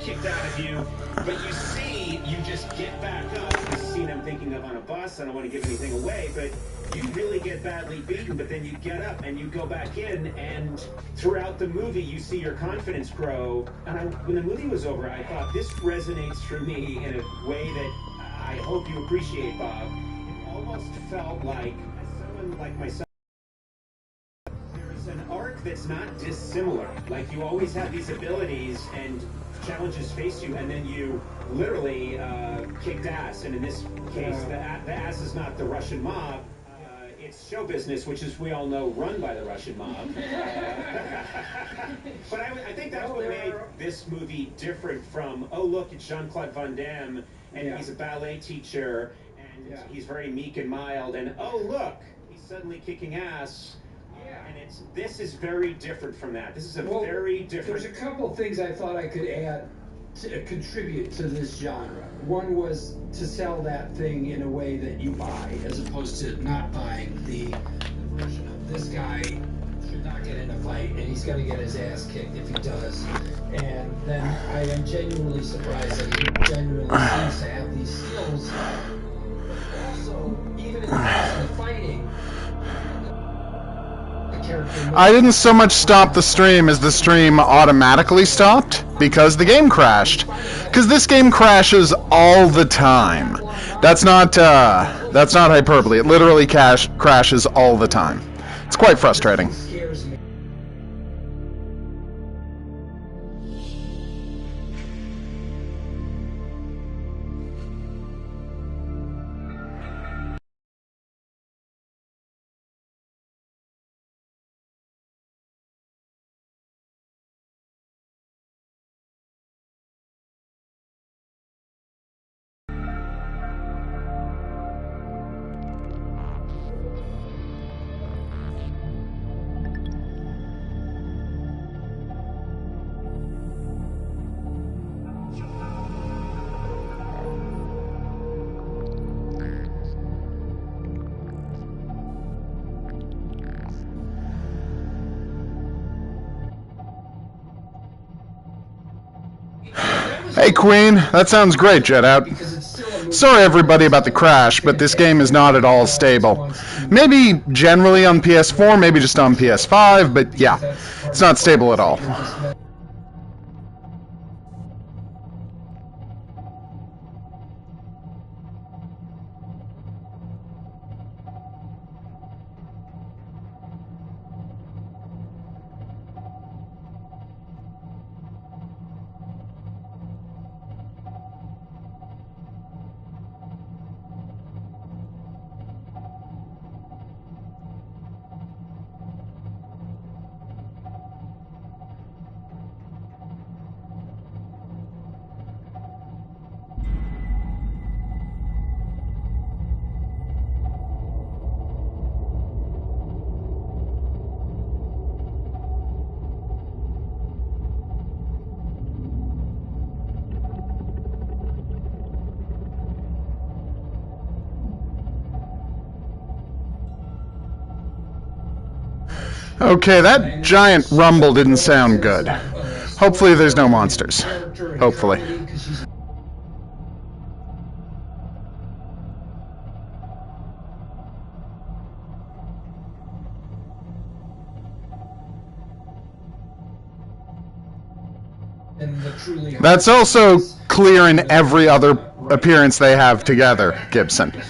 kicked out of you, but you see, you just get back up. This scene I'm thinking of on a bus. I don't want to give anything away, but you really get badly beaten, but then you get up and you go back in, and throughout the movie, you see your confidence grow. And when the movie was over, I thought, this resonates for me in a way that I hope you appreciate, Bob. It almost felt like someone like myself. There's an arc that's not dissimilar. Like, you always have these abilities and challenges face you, and then you literally kicked ass. And in this case, the ass is not the Russian mob. It's show business, which, as we all know, run by the Russian mob. But I think that's what made this movie different from, oh, look, it's Jean-Claude Van Damme, and he's a ballet teacher, and he's very meek and mild, and oh, look, he's suddenly kicking ass. And this is very different from that. This is a very different... There's a couple things I thought I could add to contribute to this genre. One was to sell that thing in a way that you buy, as opposed to not buying the version of this guy should not get in a fight, and he's going to get his ass kicked if he does. And then I am genuinely surprised that he genuinely seems to have these skills. Also, even in the fighting, I didn't so much stop the stream as the stream automatically stopped because the game crashed. Because this game crashes all the time. That's not hyperbole. It literally crashes all the time. It's quite frustrating. Hey Queen, that sounds great, Jet Out. Sorry everybody about the crash, but this game is not at all stable. Maybe generally on PS4, maybe just on PS5, but yeah, it's not stable at all. Okay, that giant rumble didn't sound good. Hopefully there's no monsters. Hopefully. That's also clear in every other appearance they have together, Gibson.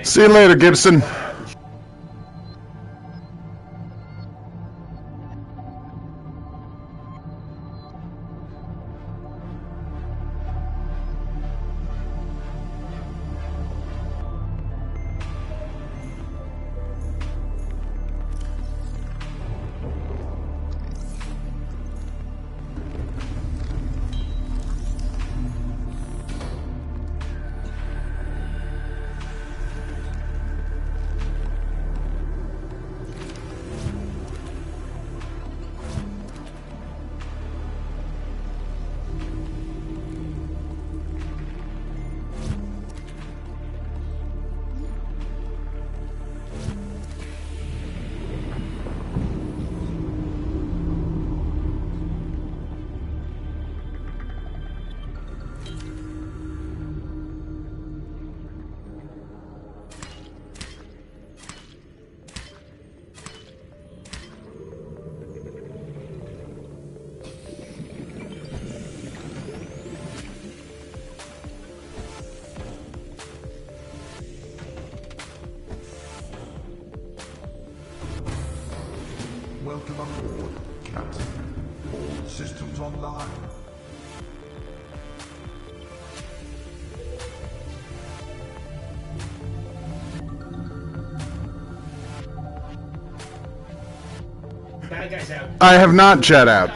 See you later, Gibson. systems online. Bad guys out. I have not jet out.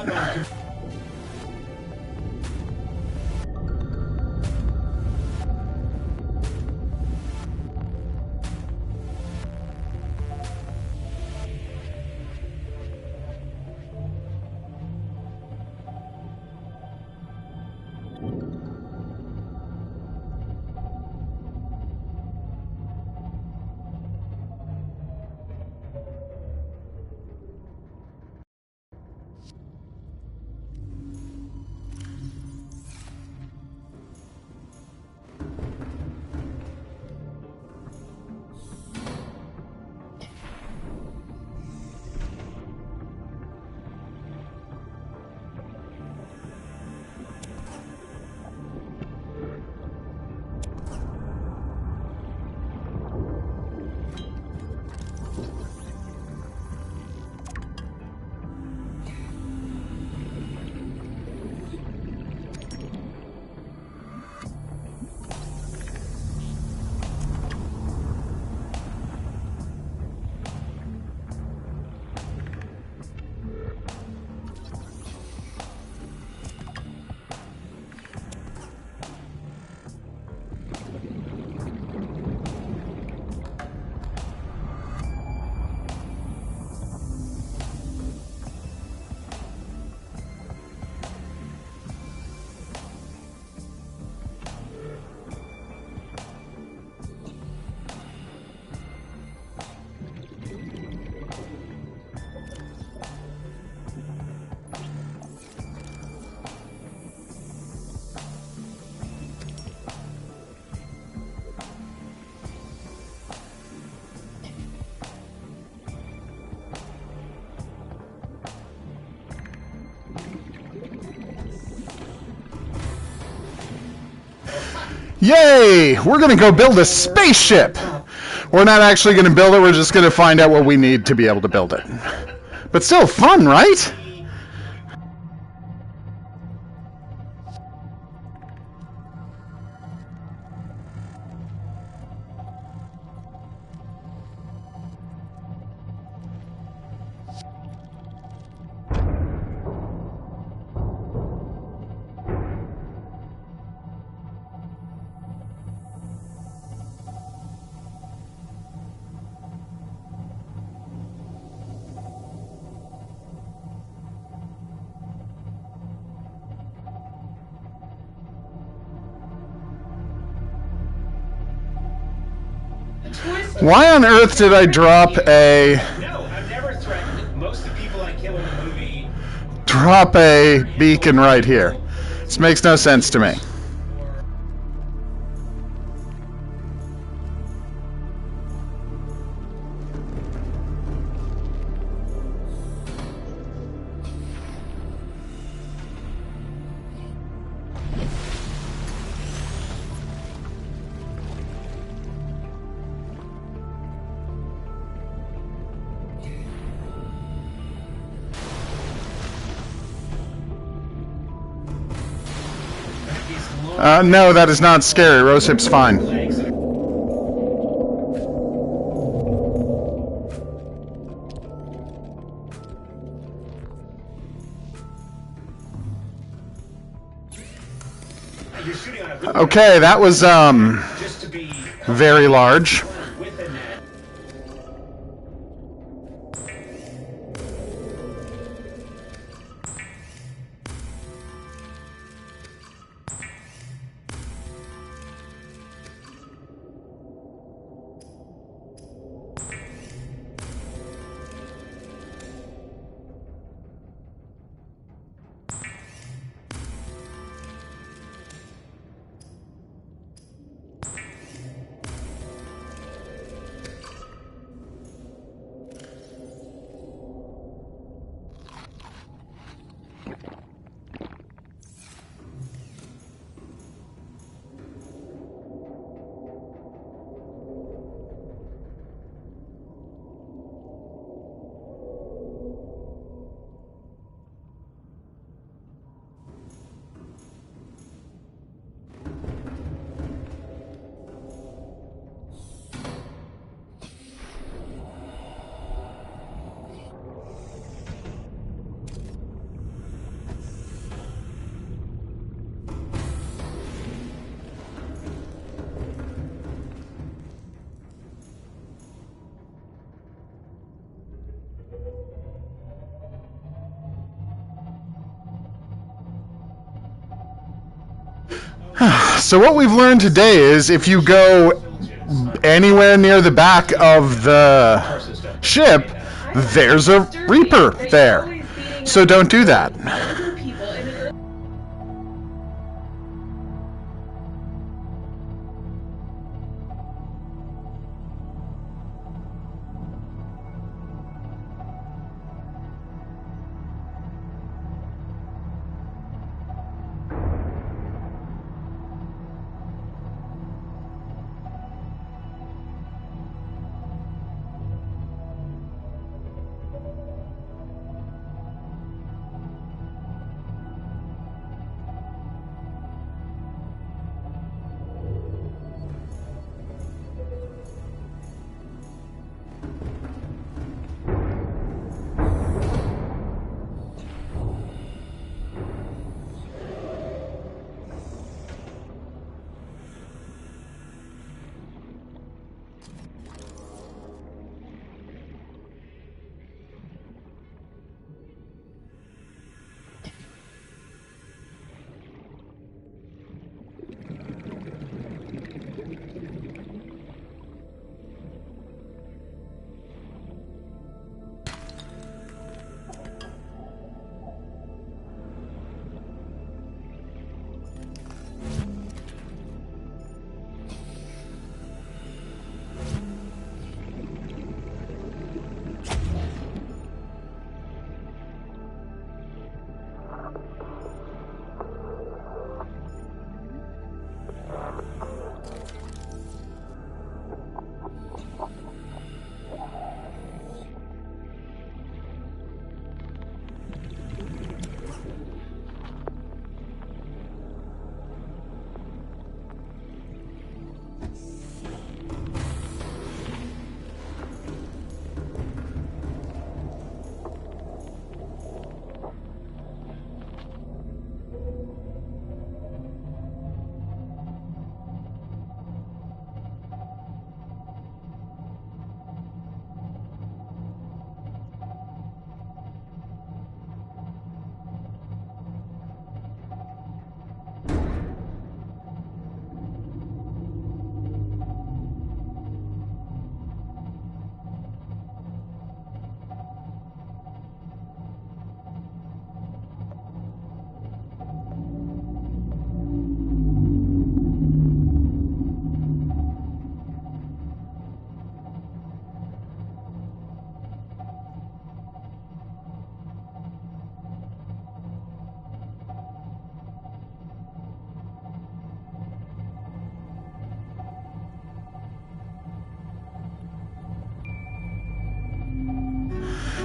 Yay! We're gonna go build a spaceship! We're not actually gonna build it, we're just gonna find out what we need to be able to build it. But still fun, right? Why on earth did I drop a... No, I've never threatened. Most of the people I kill in the movie... drop a beacon right here? This makes no sense to me. No, that is not scary. Rosehip's fine. Okay, that was, very large. So what we've learned today is if you go anywhere near the back of the ship, there's a Reaper there. So don't do that.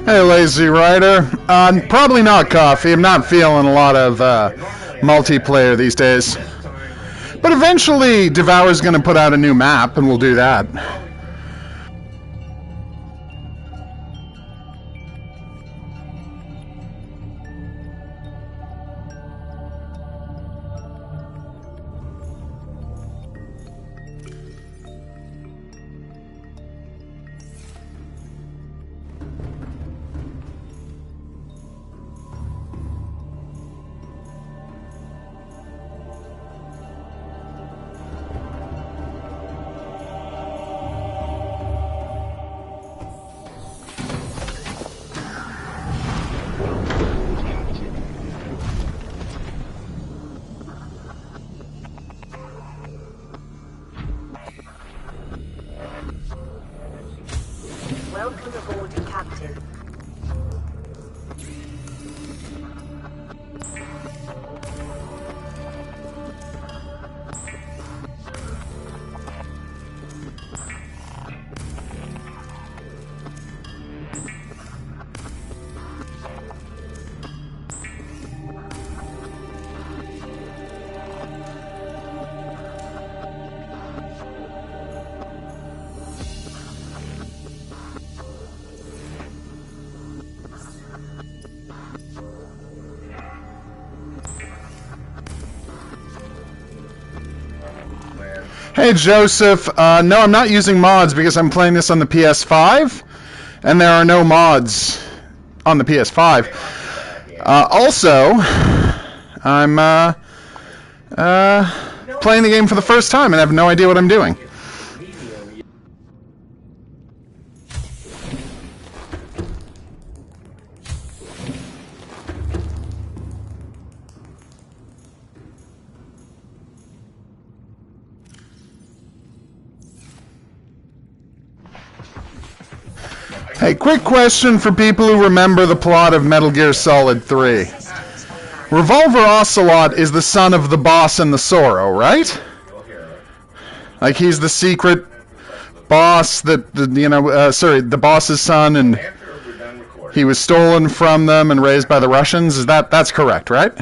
Hey, Lazy Rider. Probably not coffee. I'm not feeling a lot of multiplayer these days. But eventually, Devour's going to put out a new map, and we'll do that. Welcome aboard, Captain. Hey, Joseph. No, I'm not using mods because I'm playing this on the PS5, and there are no mods on the PS5. Also, I'm Playing the game for the first time and have no idea what I'm doing. Hey, quick question for people who remember the plot of Metal Gear Solid 3. Revolver Ocelot is the son of the boss in the Sorrow, right? Like, he's the secret boss that, the boss's son, and he was stolen from them and raised by the Russians. That's correct, right?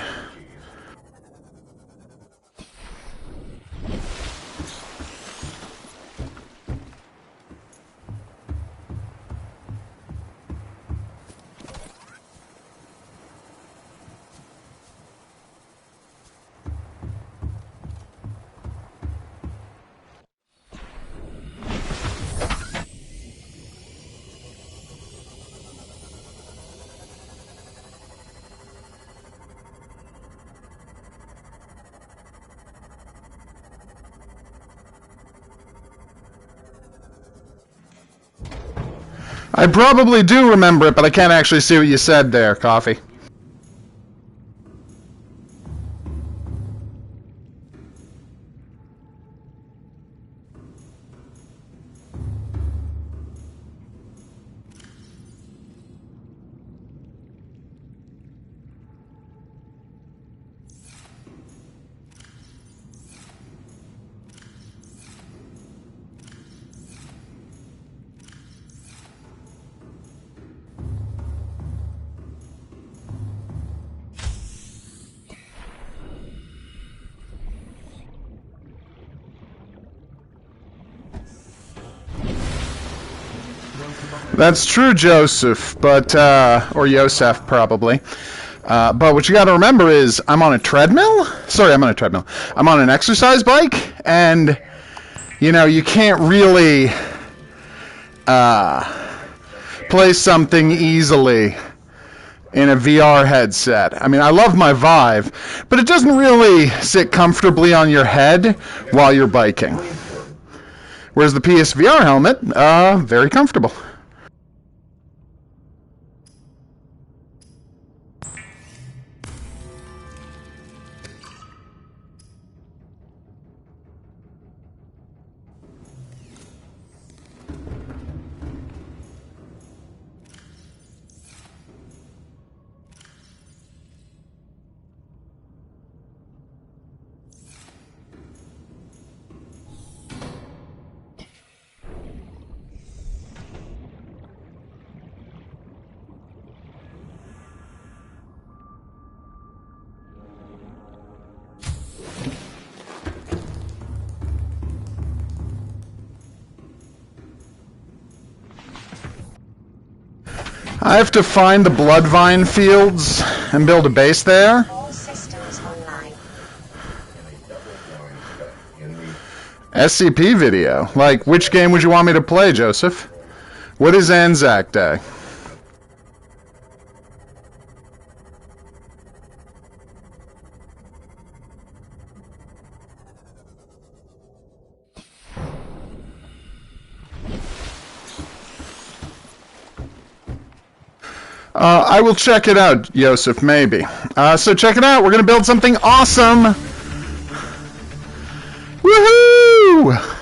I probably do remember it, but I can't actually see what you said there, Coffee. That's true, Joseph, but, or Yosef, probably. But what you gotta remember is, I'm on a treadmill? Sorry, I'm on a treadmill. I'm on an exercise bike, and, you can't really, play something easily in a VR headset. I mean, I love my Vive, but it doesn't really sit comfortably on your head while you're biking. Whereas the PSVR helmet, very comfortable. I have to find the Bloodvine fields and build a base there. All systems online. SCP video? Like, which game would you want me to play, Joseph? What is Anzac Day? I will check it out, Yosef, maybe. So check it out. We're going to build something awesome. Woohoo!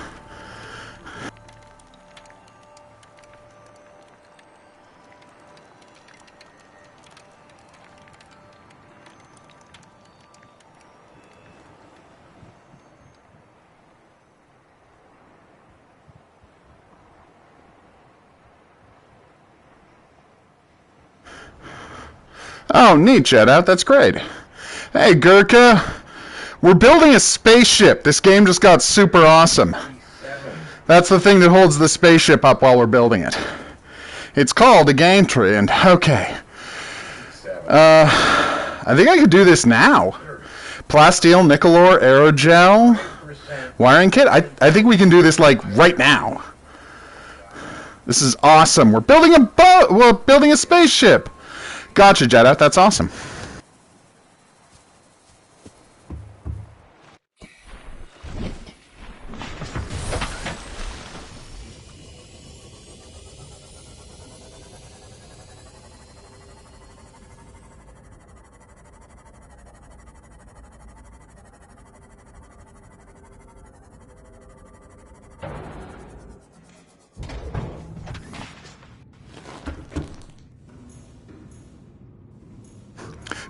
Oh, neat, Jetout. That's great. Hey, Gurkha. We're building a spaceship. This game just got super awesome. That's the thing that holds the spaceship up while we're building it. It's called a gantry, and okay. I think I could do this now. Plasteel, nickel ore, aerogel, wiring kit. I think we can do this, like, right now. This is awesome. We're building a boat. We're building a spaceship. Gotcha, Jetout. That's awesome.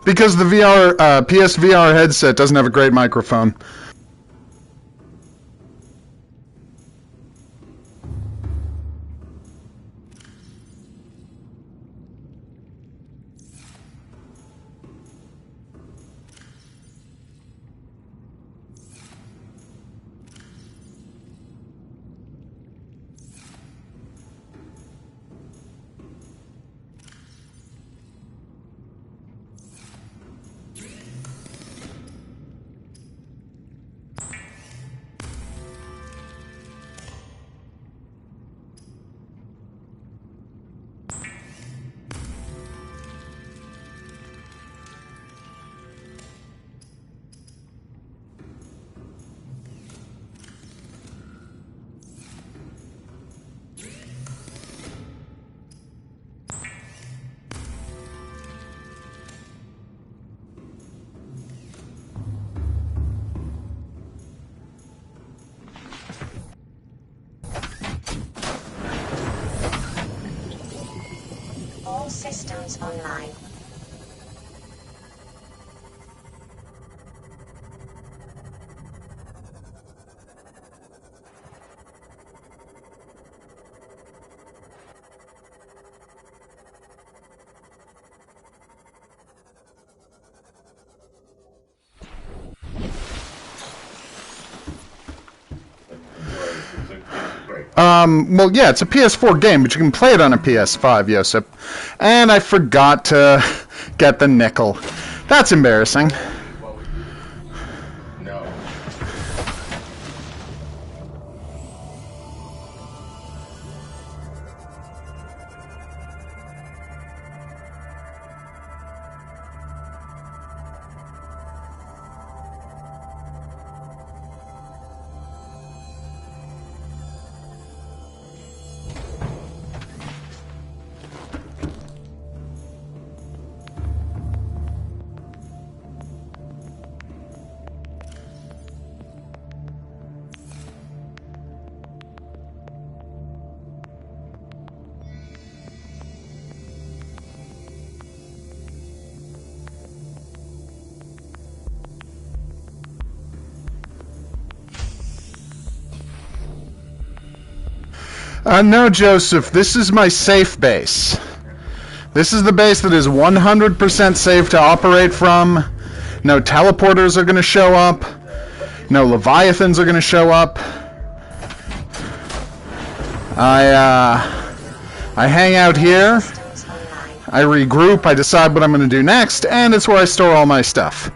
Because the PSVR headset doesn't have a great microphone. All systems online. Well, yeah, it's a PS4 game, but you can play it on a PS5, Josip. And I forgot to get the nickel. That's embarrassing. No. No, Joseph, this is my safe base. This is the base that is 100% safe to operate from. No teleporters are going to show up. No Leviathans are going to show up. I hang out here. I regroup. I decide what I'm going to do next, and it's where I store all my stuff.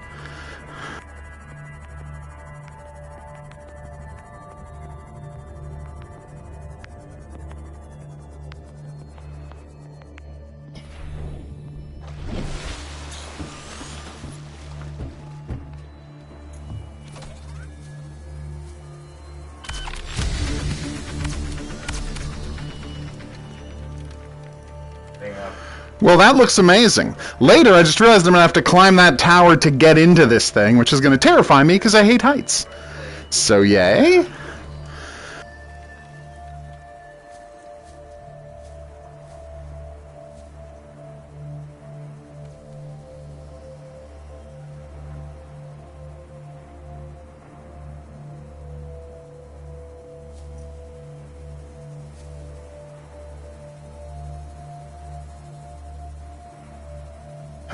Well, that looks amazing. Later, I just realized I'm going to have to climb that tower to get into this thing, which is going to terrify me because I hate heights. So, yay.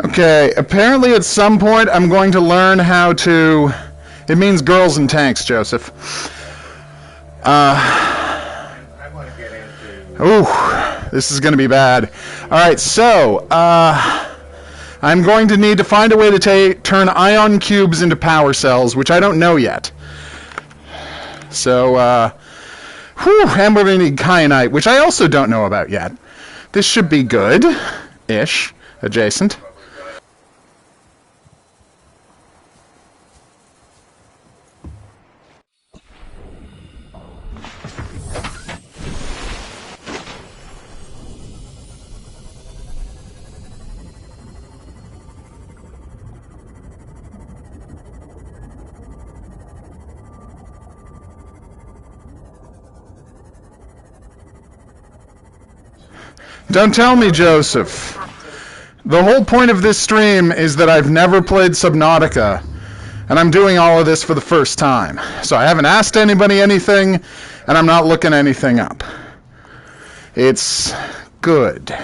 Okay, apparently at some point I'm going to learn how to... It means girls and tanks, Joseph. I want to get into... Ooh, this is going to be bad. Alright, so, I'm going to need to find a way to turn ion cubes into power cells, which I don't know yet. So, and we're going to need kyanite, which I also don't know about yet. This should be good-ish, adjacent. Don't tell me, Joseph. The whole point of this stream is that I've never played Subnautica, and I'm doing all of this for the first time. So I haven't asked anybody anything, and I'm not looking anything up. It's good.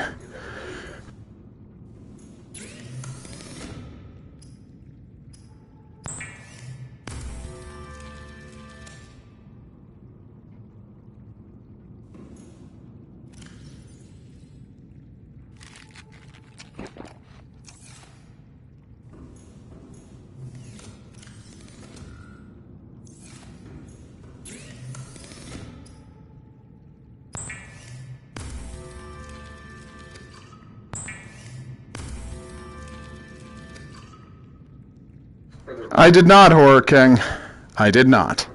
I did not, Horror King. I did not.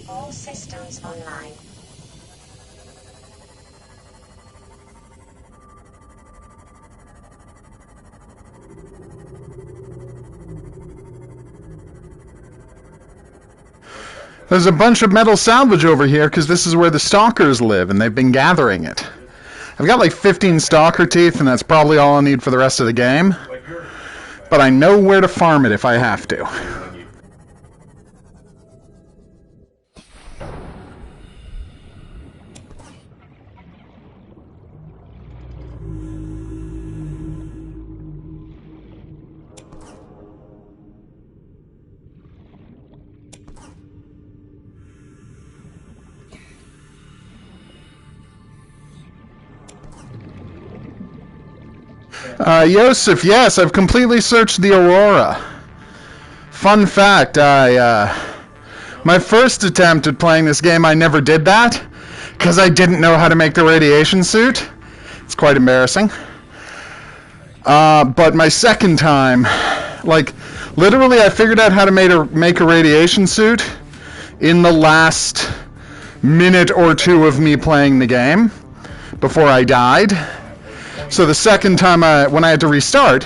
All systems online. There's a bunch of metal salvage over here because this is where the stalkers live, and they've been gathering it. I've got like 15 stalker teeth, and that's probably all I'll need for the rest of the game. But I know where to farm it if I have to. Yosef, yes, I've completely searched the Aurora. Fun fact, my first attempt at playing this game, I never did that, because I didn't know how to make the radiation suit. It's quite embarrassing. But my second time, like, literally I figured out how to make a radiation suit in the last minute or two of me playing the game before I died. So the second time when I had to restart,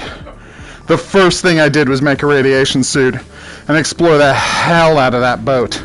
the first thing I did was make a radiation suit and explore the hell out of that boat.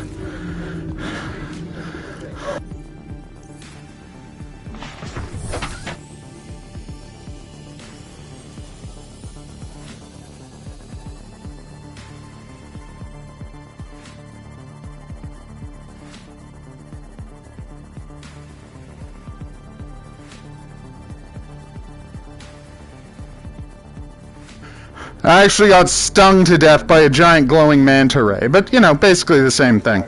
I actually got stung to death by a giant glowing manta ray, but, you know, basically the same thing.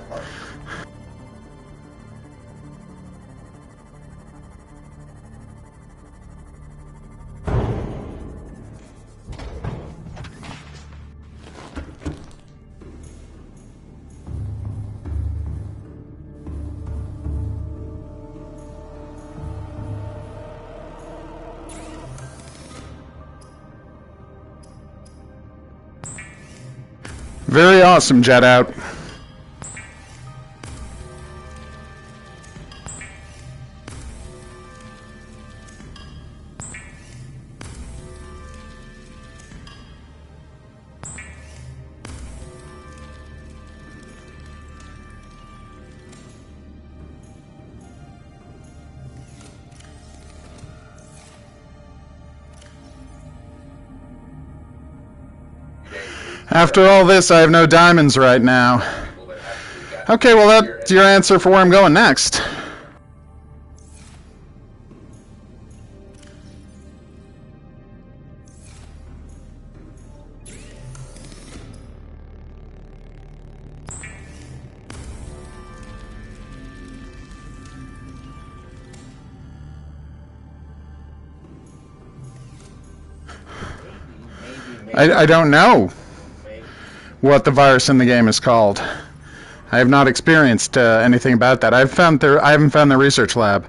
Very awesome, jet out. After all this, I have no diamonds right now. Okay, well that's your answer for where I'm going next. I don't know what the virus in the game is called. I have not experienced anything about that. I haven't found the research lab.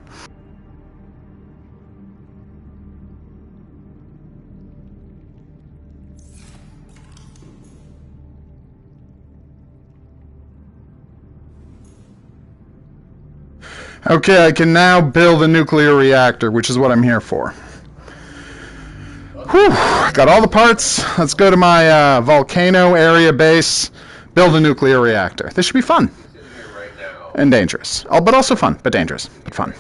Okay, I can now build a nuclear reactor, which is what I'm here for. Whew, got all the parts. Let's go to my volcano area base, build a nuclear reactor. This should be fun. And dangerous. Oh, but also fun, but dangerous, but fun.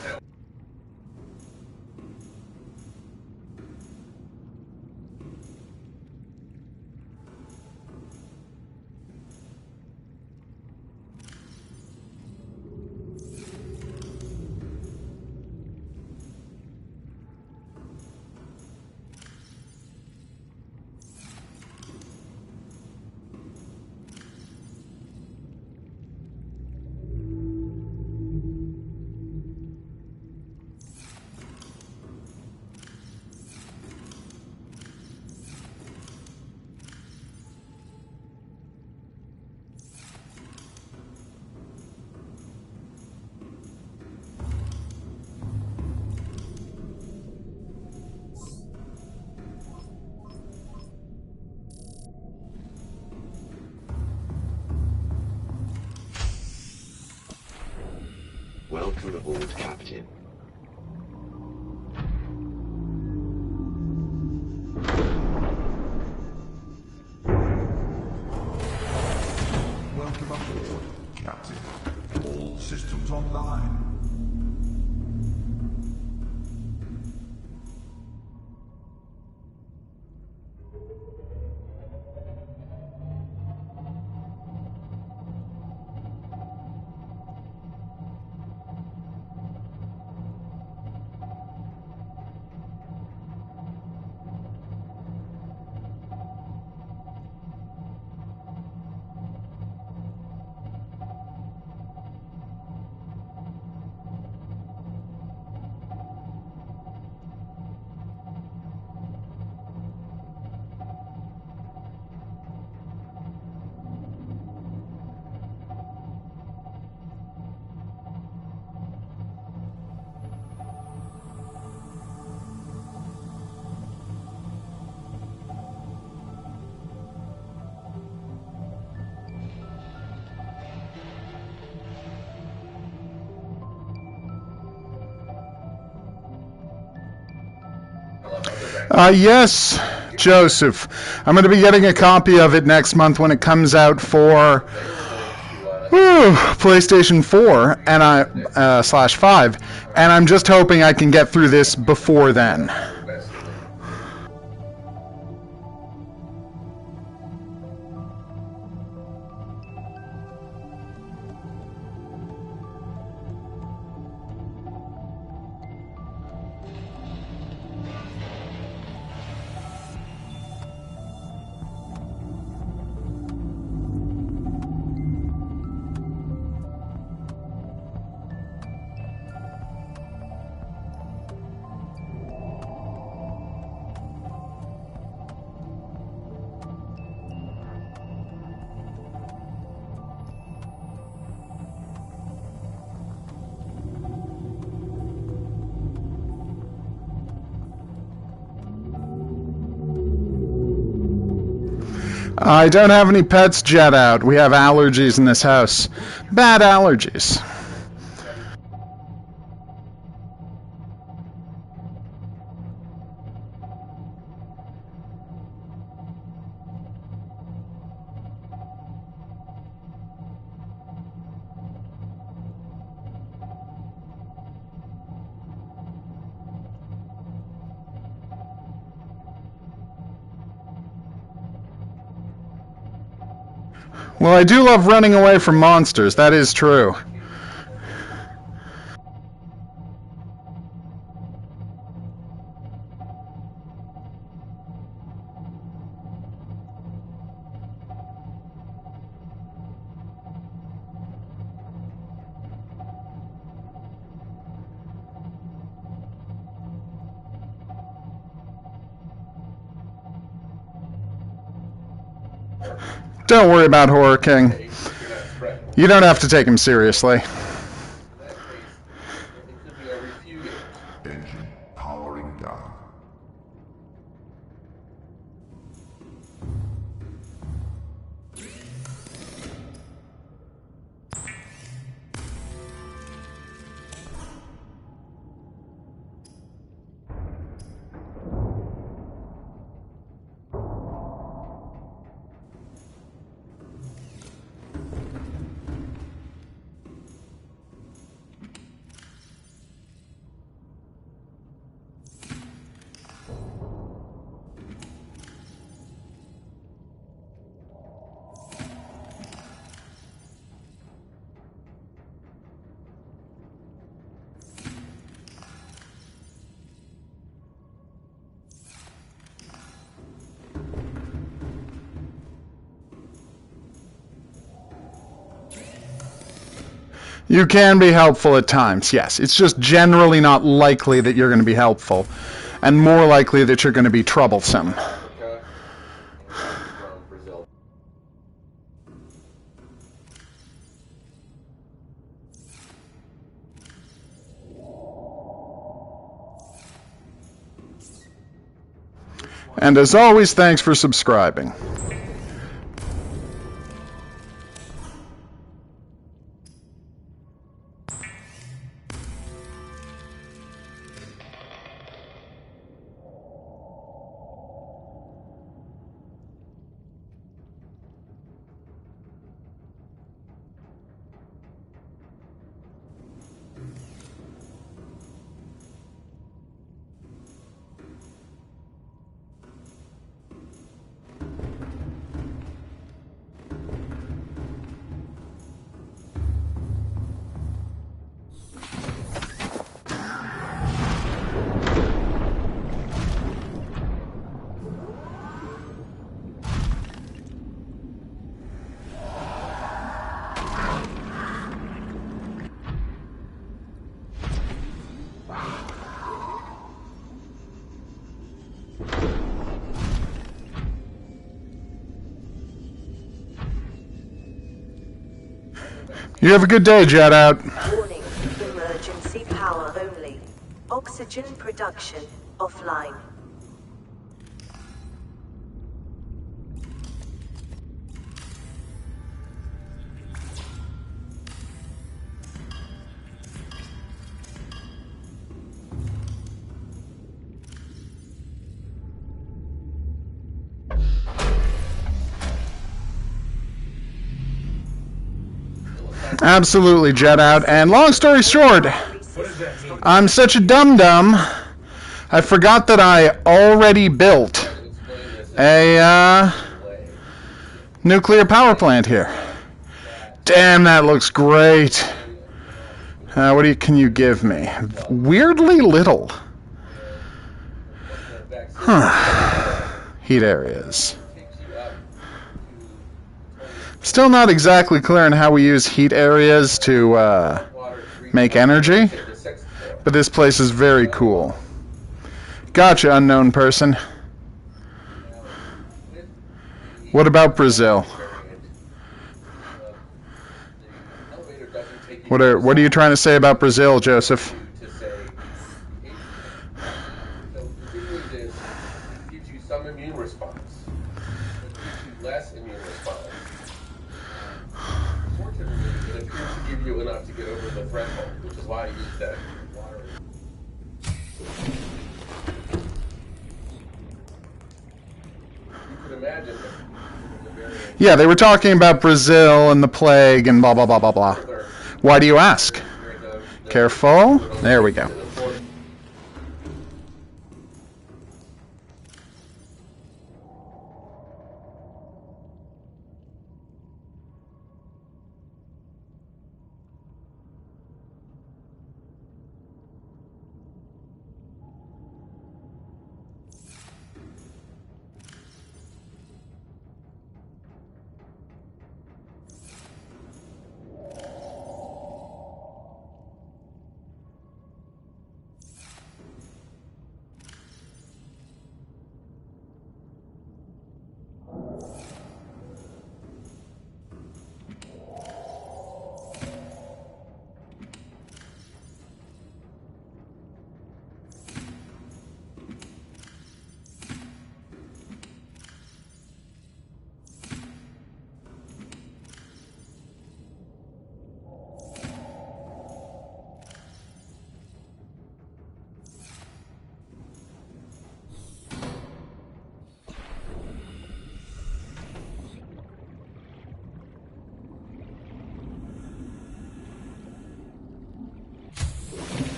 Welcome aboard, Captain. Welcome aboard, Captain. All systems online. Yes, Joseph. I'm going to be getting a copy of it next month when it comes out for PlayStation 4 and /5, and I'm just hoping I can get through this before then. I don't have any pets, Jet Out. We have allergies in this house. Bad allergies. Well, I do love running away from monsters, that is true. Don't worry about Horror King. You don't have to take him seriously. Engine powering down. You can be helpful at times, yes. It's just generally not likely that you're going to be helpful, and more likely that you're going to be troublesome. And as always, thanks for subscribing. You have a good day, Jet Out. Warning, emergency power only. Oxygen production offline. Absolutely jet out. And long story short, I'm such a dum-dum, I forgot that I already built a nuclear power plant here. Damn, that looks great. Can you give me? Weirdly little. Huh. Heat areas. Still not exactly clear on how we use heat areas to make energy, but this place is very cool. Gotcha, unknown person. What about Brazil? What are you trying to say about Brazil, Joseph? Gives you some immune response. It gives you less immune response. Fortunately, it appears to give you enough to get over the threshold, which is why I use that water. You could imagine that. Yeah, they were talking about Brazil and the plague and blah, blah, blah, blah, blah. Why do you ask? Careful. There we go.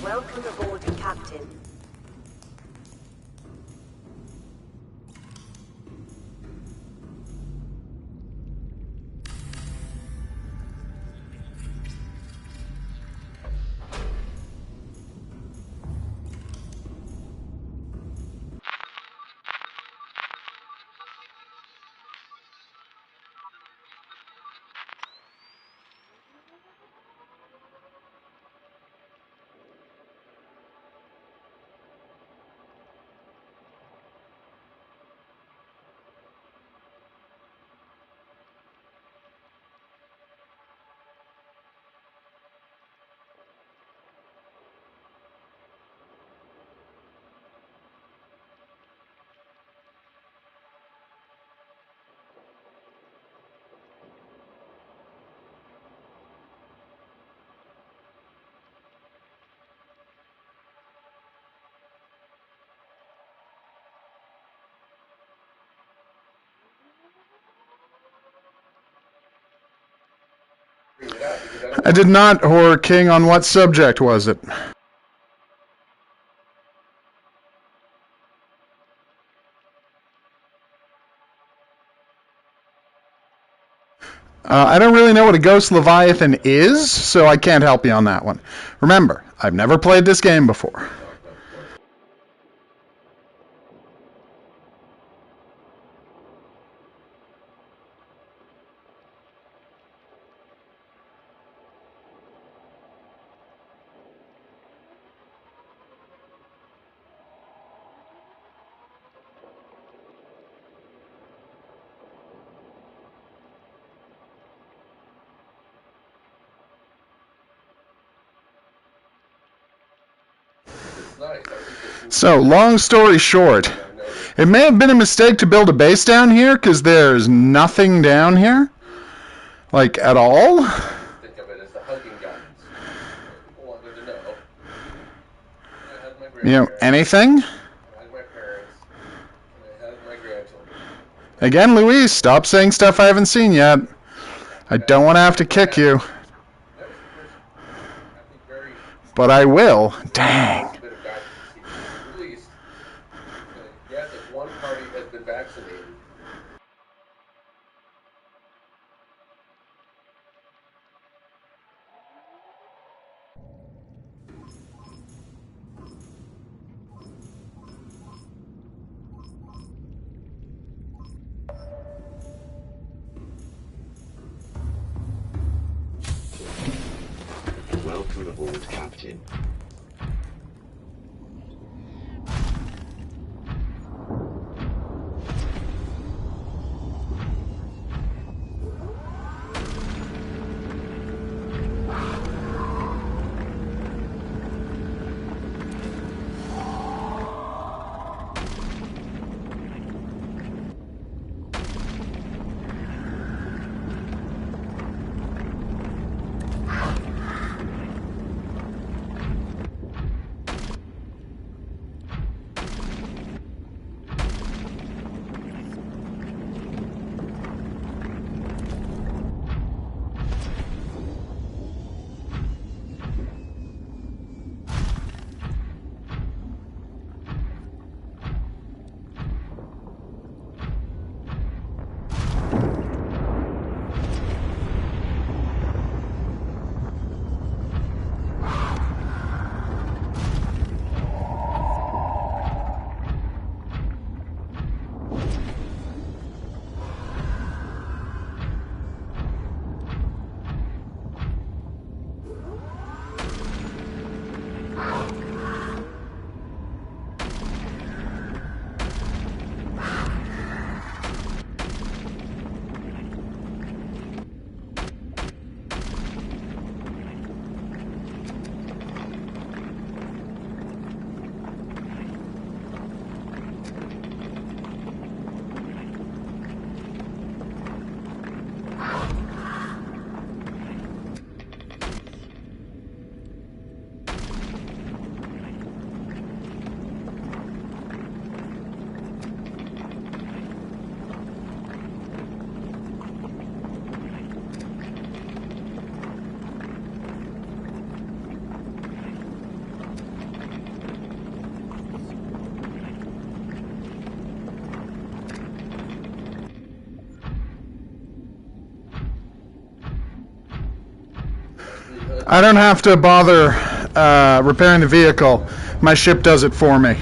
Welcome aboard, Captain. I did not, Horror King. On what subject was it? I don't really know what a Ghost Leviathan is, so I can't help you on that one. Remember, I've never played this game before. So, long story short, it may have been a mistake to build a base down here, because there's nothing down here. Like, at all. Think of it as the hugging guns. People wanted to know. I had my grandparents. Anything? I had my parents. And I had my grandchildren. Again, Louise, stop saying stuff I haven't seen yet. I don't want to have to kick you. No, But I will. Dang. A bit of guidance here. At least, yes, if one party has been vaccinated, Welcome aboard, Captain. I don't have to bother repairing the vehicle. My ship does it for me.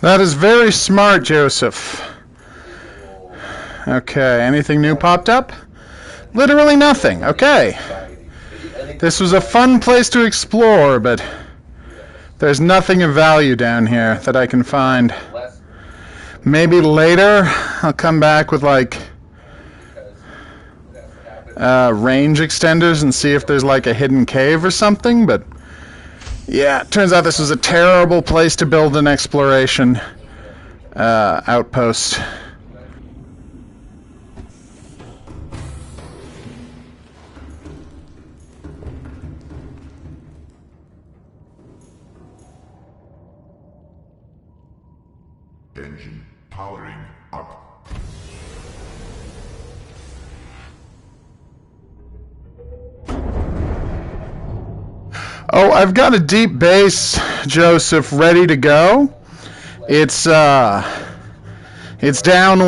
That is very smart, Joseph. Okay, anything new popped up? Literally nothing. Okay. This was a fun place to explore, but there's nothing of value down here that I can find. Maybe later I'll come back with, like, range extenders and see if there's, like, a hidden cave or something, but yeah, it turns out this was a terrible place to build an exploration outpost. Engine powering up. Oh, I've got a deep base, Joseph, ready to go. It's down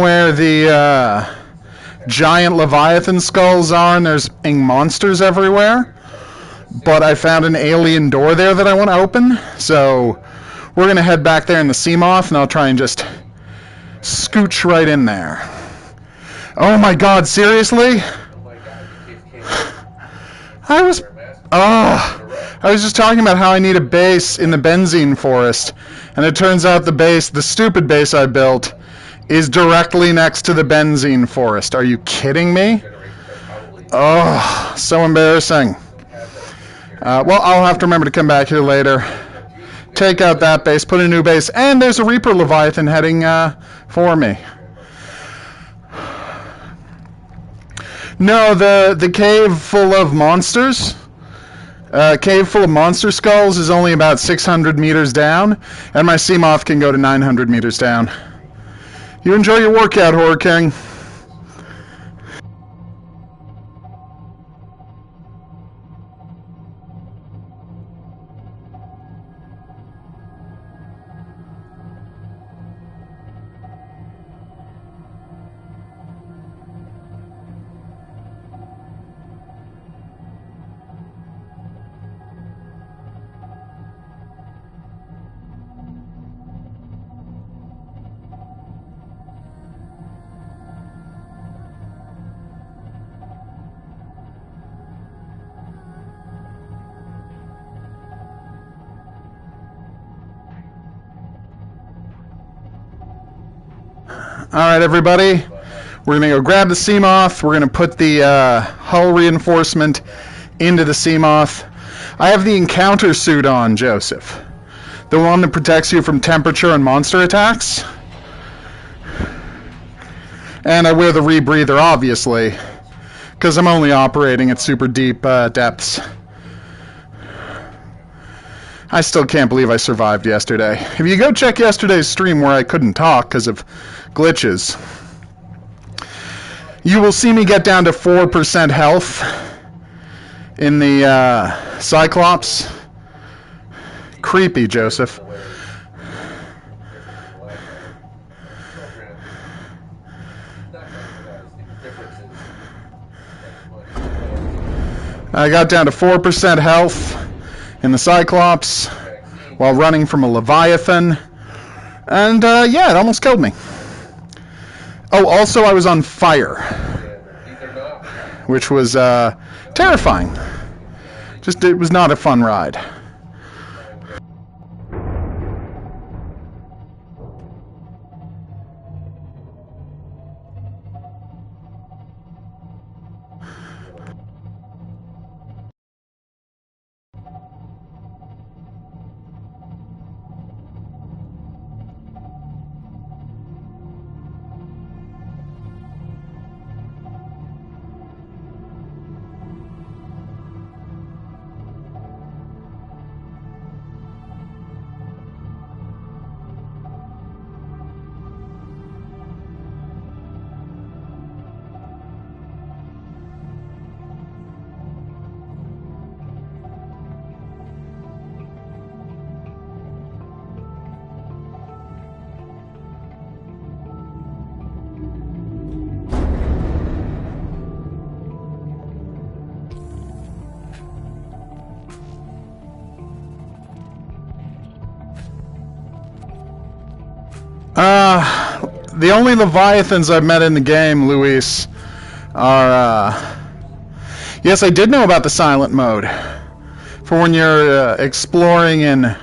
where the giant Leviathan skulls are, and there's monsters everywhere. But I found an alien door there that I want to open, so we're going to head back there in the Seamoth, and I'll try and just scooch right in there. Oh my god, seriously? I was just talking about how I need a base in the benzene forest, and it turns out the stupid base I built, is directly next to the benzene forest. Are you kidding me? Oh, so embarrassing. Well, I'll have to remember to come back here later, take out that base, put a new base, and there's a Reaper Leviathan heading for me. No, the cave full of monsters, cave full of monster skulls is only about 600 meters down, and my Seamoth can go to 900 meters down. You enjoy your workout, Horror King. Alright, everybody. We're going to go grab the Seamoth. We're going to put the hull reinforcement into the Seamoth. I have the encounter suit on, Joseph. The one that protects you from temperature and monster attacks. And I wear the rebreather, obviously, because I'm only operating at super deep depths. I still can't believe I survived yesterday. If you go check yesterday's stream where I couldn't talk because of glitches, you will see me get down to 4% health in the Cyclops. Creepy, Joseph. I got down to 4% health in the Cyclops while running from a Leviathan, and yeah, it almost killed me. Oh, also I was on fire, which was terrifying. It was not a fun ride. The only Leviathans I've met in the game, Luis, are, yes, I did know about the silent mode. For when you're exploring in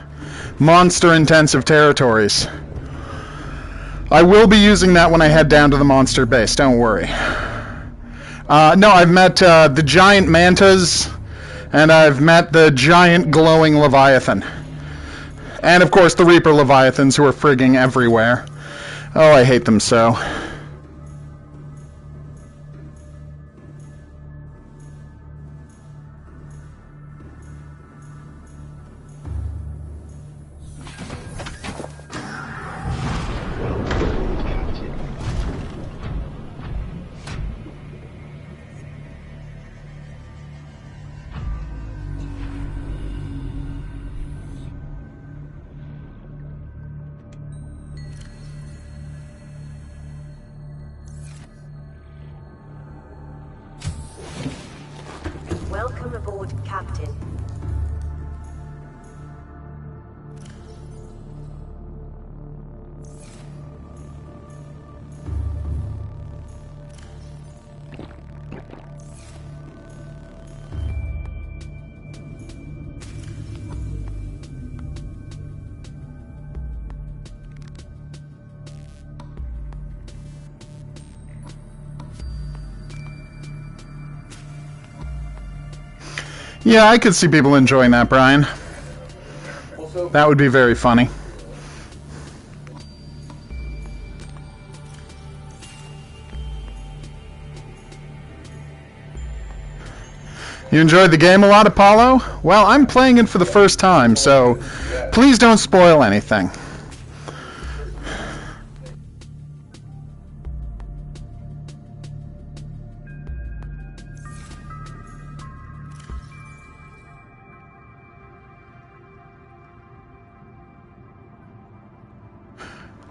monster-intensive territories. I will be using that when I head down to the monster base, don't worry. No, I've met the giant mantas, and I've met the giant glowing Leviathan. And, of course, the Reaper Leviathans, who are frigging everywhere. Oh, I hate them so. Welcome aboard, Captain. Yeah, I could see people enjoying that, Brian. That would be very funny. You enjoyed the game a lot, Apollo? Well, I'm playing it for the first time, so please don't spoil anything.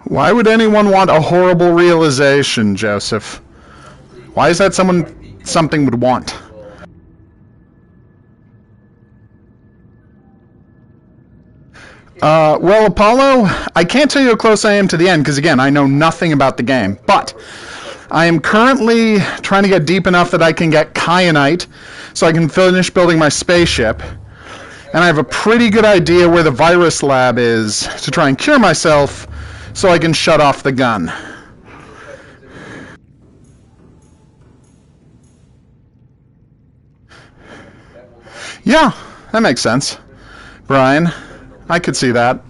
Why would anyone want a horrible realization, Joseph? Why is that something would want? Well, Apollo, I can't tell you how close I am to the end, because again, I know nothing about the game, but I am currently trying to get deep enough that I can get kyanite, so I can finish building my spaceship, and I have a pretty good idea where the virus lab is to try and cure myself, so I can shut off the gun. Yeah, that makes sense. Brian, I could see that.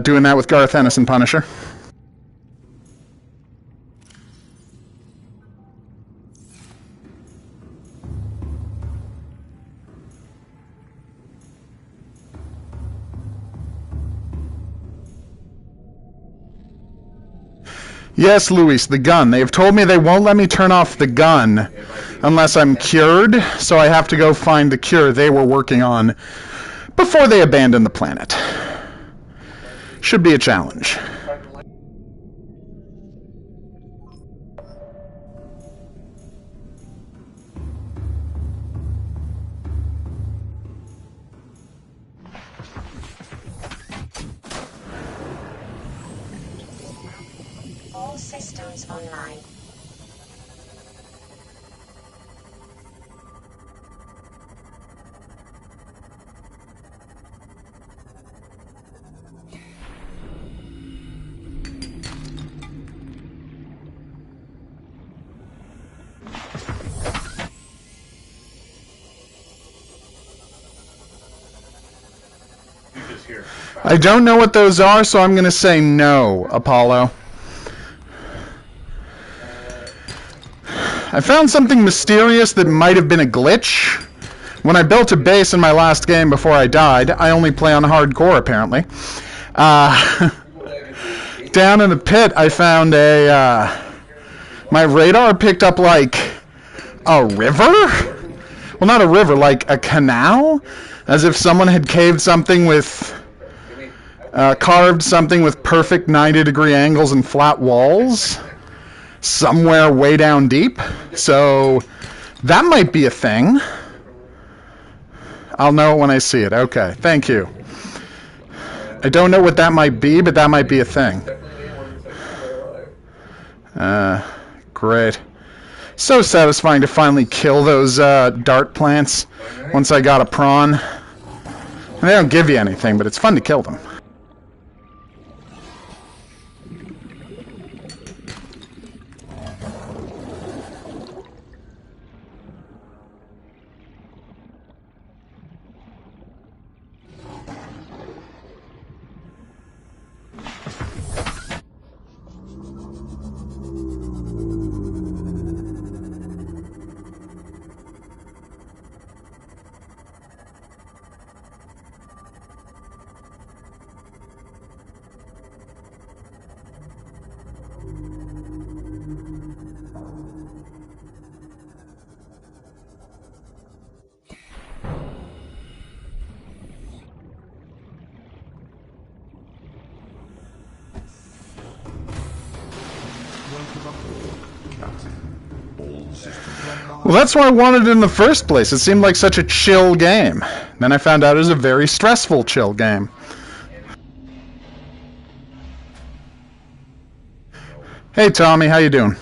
Doing that with Garth Ennis and Punisher. Yes, Luis, the gun. They have told me they won't let me turn off the gun unless I'm cured, so I have to go find the cure they were working on before they abandon the planet. Should be a challenge. All systems online. I don't know what those are, so I'm going to say no, Apollo. I found something mysterious that might have been a glitch. When I built a base in my last game before I died, I only play on hardcore apparently. Down in the pit, I found my radar picked up like a river? Well, not a river, like a canal? As if someone had carved something with perfect 90-degree angles and flat walls somewhere way down deep. So that might be a thing. I'll know it when I see it. Okay, thank you. I don't know what that might be, but that might be a thing. Great. So satisfying to finally kill those dart plants once I got a prawn. And they don't give you anything, but it's fun to kill them. Well, that's why I wanted it in the first place. It seemed like such a chill game. Then I found out it was a very stressful chill game. Hey Tommy, how you doing?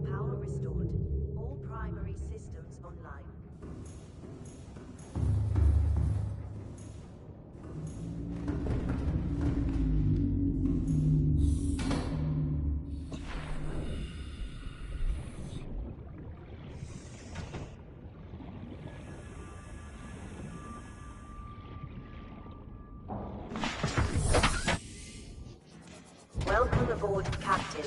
Power restored. All primary systems online. Welcome aboard, Captain.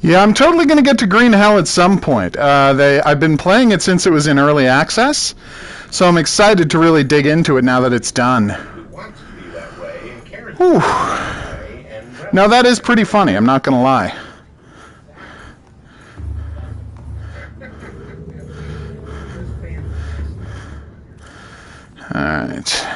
Yeah, I'm totally going to get to Green Hell at some point. I've been playing it since it was in early access, so I'm excited to really dig into it now that it's done. Whew. Now that is pretty funny, I'm not going to lie. Alright.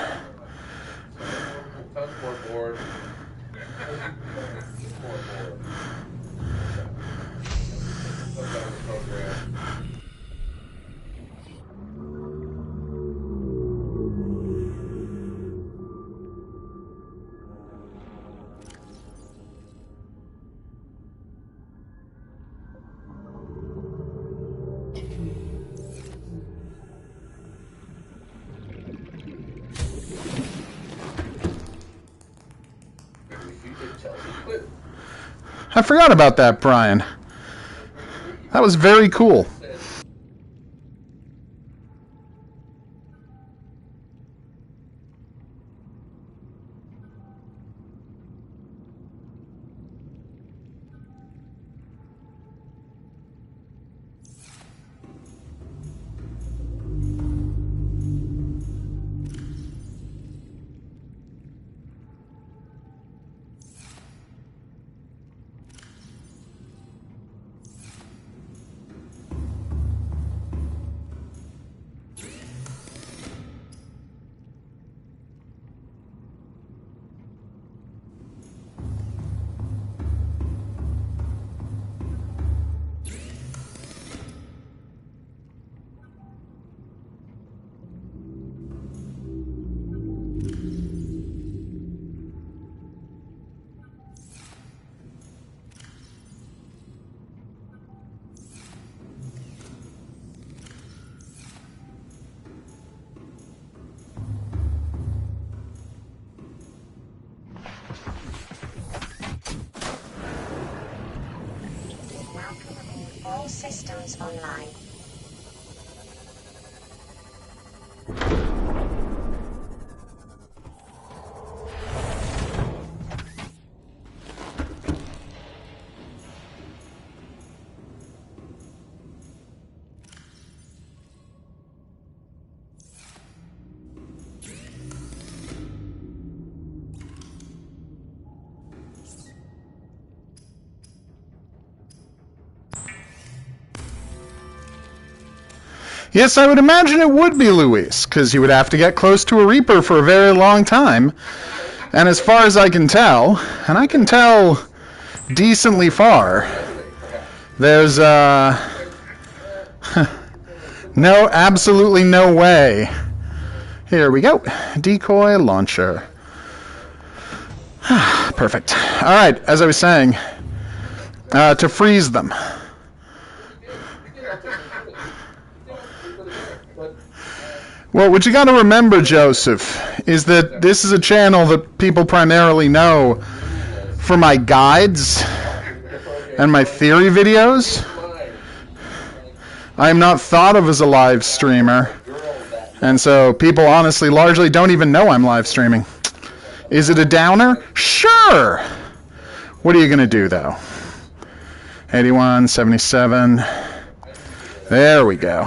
I forgot about that, Brian. That was very cool. All systems online. Yes, I would imagine it would be Luis, because you would have to get close to a Reaper for a very long time. And as far as I can tell, and I can tell decently far, There's, no, absolutely no way. Here we go. Decoy launcher. Perfect. Alright, as I was saying, to freeze them. Well, what you gotta remember, Joseph, is that this is a channel that people primarily know for my guides and my theory videos. I am not thought of as a live streamer, and so people honestly largely don't even know I'm live streaming. Is it a downer? Sure! What are you gonna do, though? 81, 77. There we go.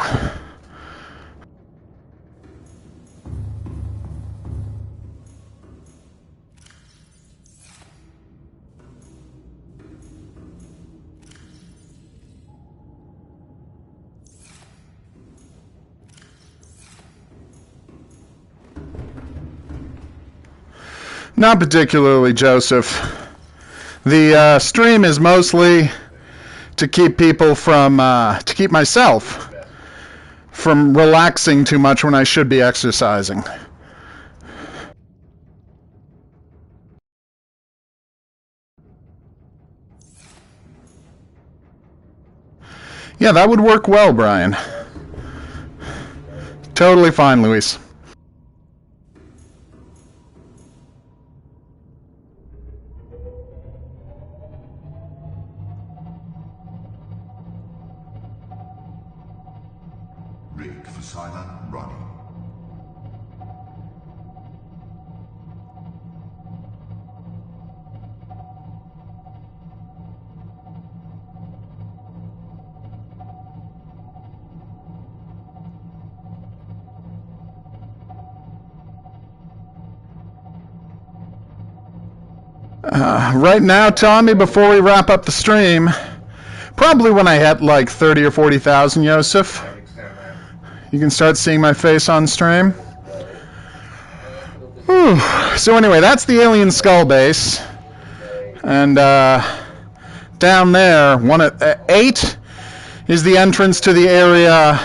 Not particularly, Joseph. The stream is mostly to keep people from, to keep myself from relaxing too much when I should be exercising. Yeah, that would work well, Brian. Totally fine, Luis. Rigged for silent running. Right now, Tommy, before we wrap up the stream, probably when I hit like 30 or 40,000, Yosef, you can start seeing my face on stream. Whew. So anyway, that's the alien skull base. And down there, 8 is the entrance to the area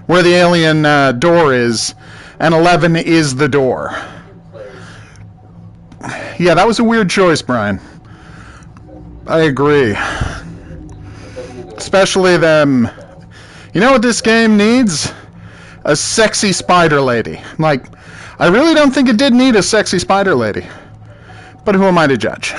where the alien door is, and 11 is the door. Yeah, that was a weird choice, Brian. I agree. Especially them. You know what this game needs? A sexy spider lady. Like, I really don't think it did need a sexy spider lady. But who am I to judge?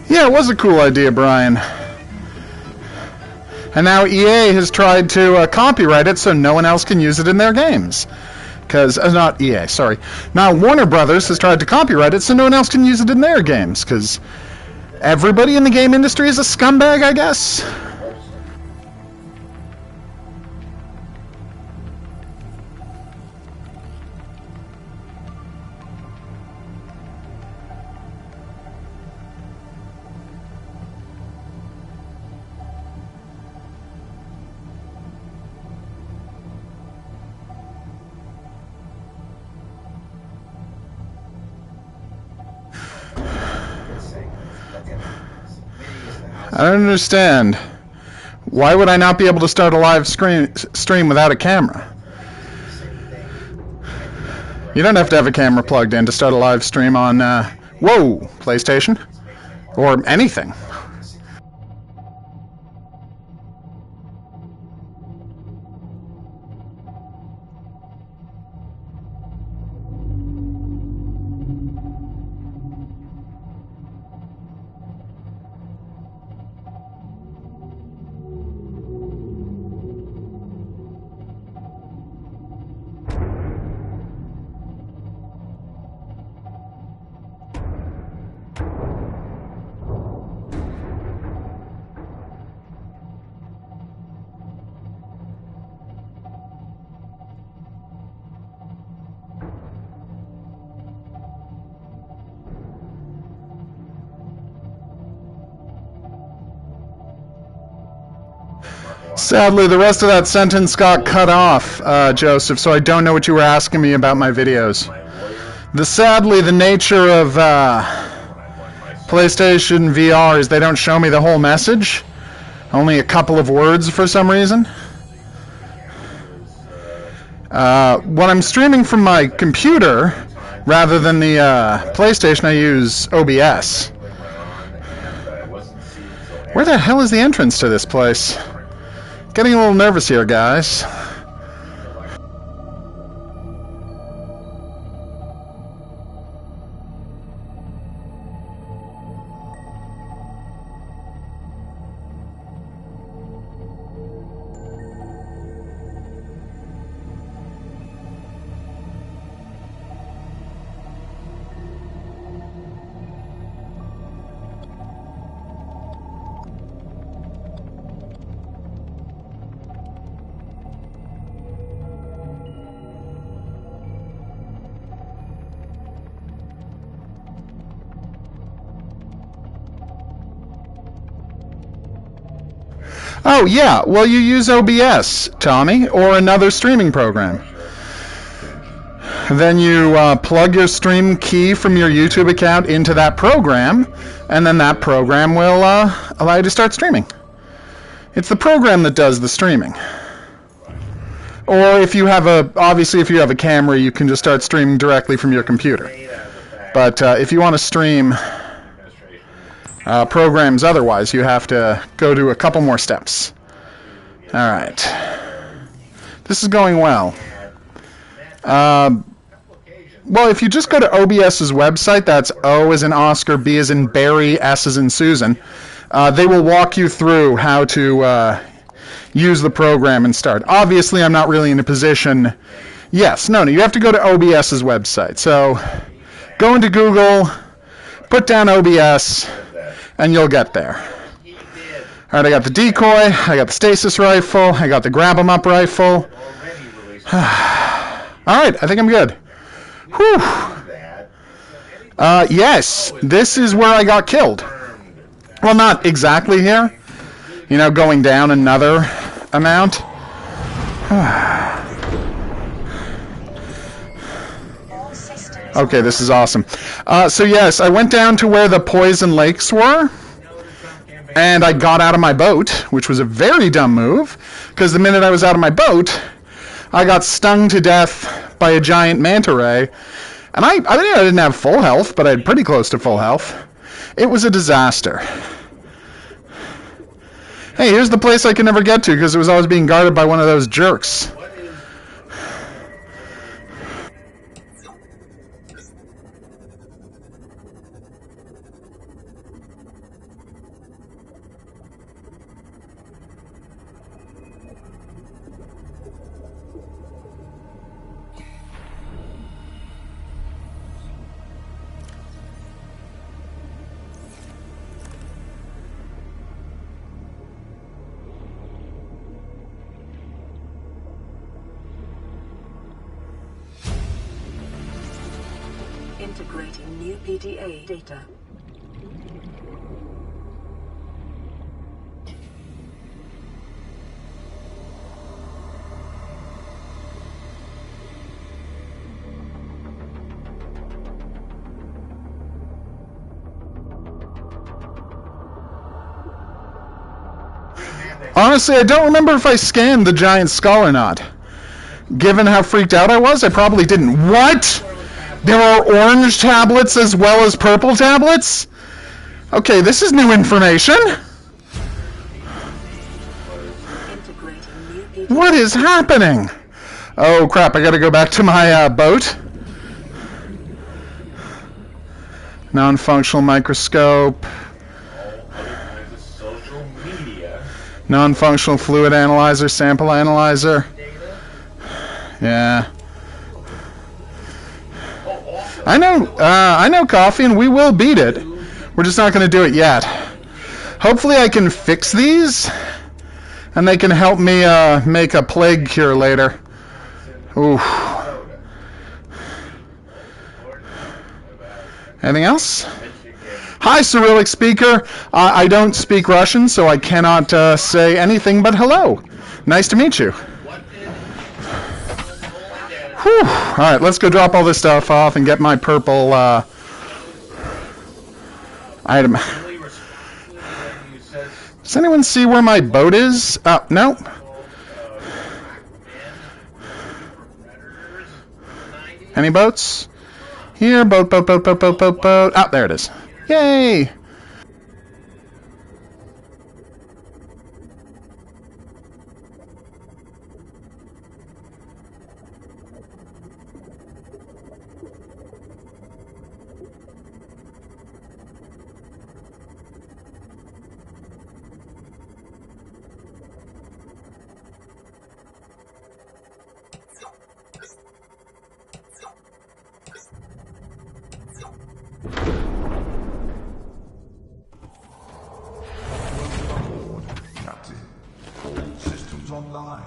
Yeah, it was a cool idea, Brian. And now EA has tried to copyright it so no one else can use it in their games. Because, not EA, sorry. Now Warner Brothers has tried to copyright it so no one else can use it in their games. Because everybody in the game industry is a scumbag, I guess. I don't understand. Why would I not be able to start a live stream without a camera? You don't have to have a camera plugged in to start a live stream on, whoa, PlayStation. Or anything. Sadly, the rest of that sentence got cut off, Joseph, so I don't know what you were asking me about my videos. Sadly, the nature of PlayStation VR is they don't show me the whole message. Only a couple of words for some reason. When I'm streaming from my computer, rather than the PlayStation, I use OBS. Where the hell is the entrance to this place? Getting a little nervous here, guys. Oh, yeah. Well, you use OBS, Tommy, or another streaming program. Then you plug your stream key from your YouTube account into that program, and then that program will allow you to start streaming. It's the program that does the streaming. Or if you have obviously if you have a camera, you can just start streaming directly from your computer. But if you want to stream programs otherwise, you have to go to a couple more steps. Alright. This is going well. Well, if you just go to OBS's website, that's O as in Oscar, B as in Barry, S as in Susan, they will walk you through how to use the program and start. Obviously, I'm not really in a position... Yes, no, you have to go to OBS's website. So, go into Google, put down OBS, and you'll get there. Alright, I got the decoy, I got the stasis rifle, I got the grab-em-up rifle. Alright, I think I'm good. Whew. Yes, this is where I got killed. Well, not exactly here. You know, going down another amount. Okay, this is awesome. So yes, I went down to where the poison lakes were, and I got out of my boat, which was a very dumb move, because the minute I was out of my boat, I got stung to death by a giant manta ray, and I didn't have full health, but I had pretty close to full health. It was a disaster. Hey, here's the place I could never get to, because it was always being guarded by one of those jerks. Integrating new PDA data. Honestly, I don't remember if I scanned the giant skull or not. Given how freaked out I was, I probably didn't. What? There are orange tablets as well as purple tablets? Okay, this is new information. What is happening? Oh crap, I gotta go back to my boat. Non-functional microscope. Non-functional fluid analyzer, sample analyzer. Yeah. I know coffee, and we will beat it. We're just not going to do it yet. Hopefully I can fix these, and they can help me make a plague cure later. Oof. Anything else? Hi, Cyrillic speaker. I don't speak Russian, so I cannot say anything but hello. Nice to meet you. Whew. All right, let's go drop all this stuff off and get my purple item. Does anyone see where my boat is? No. Any boats? Here, boat. Ah, there it is. Yay! Captain. All systems online.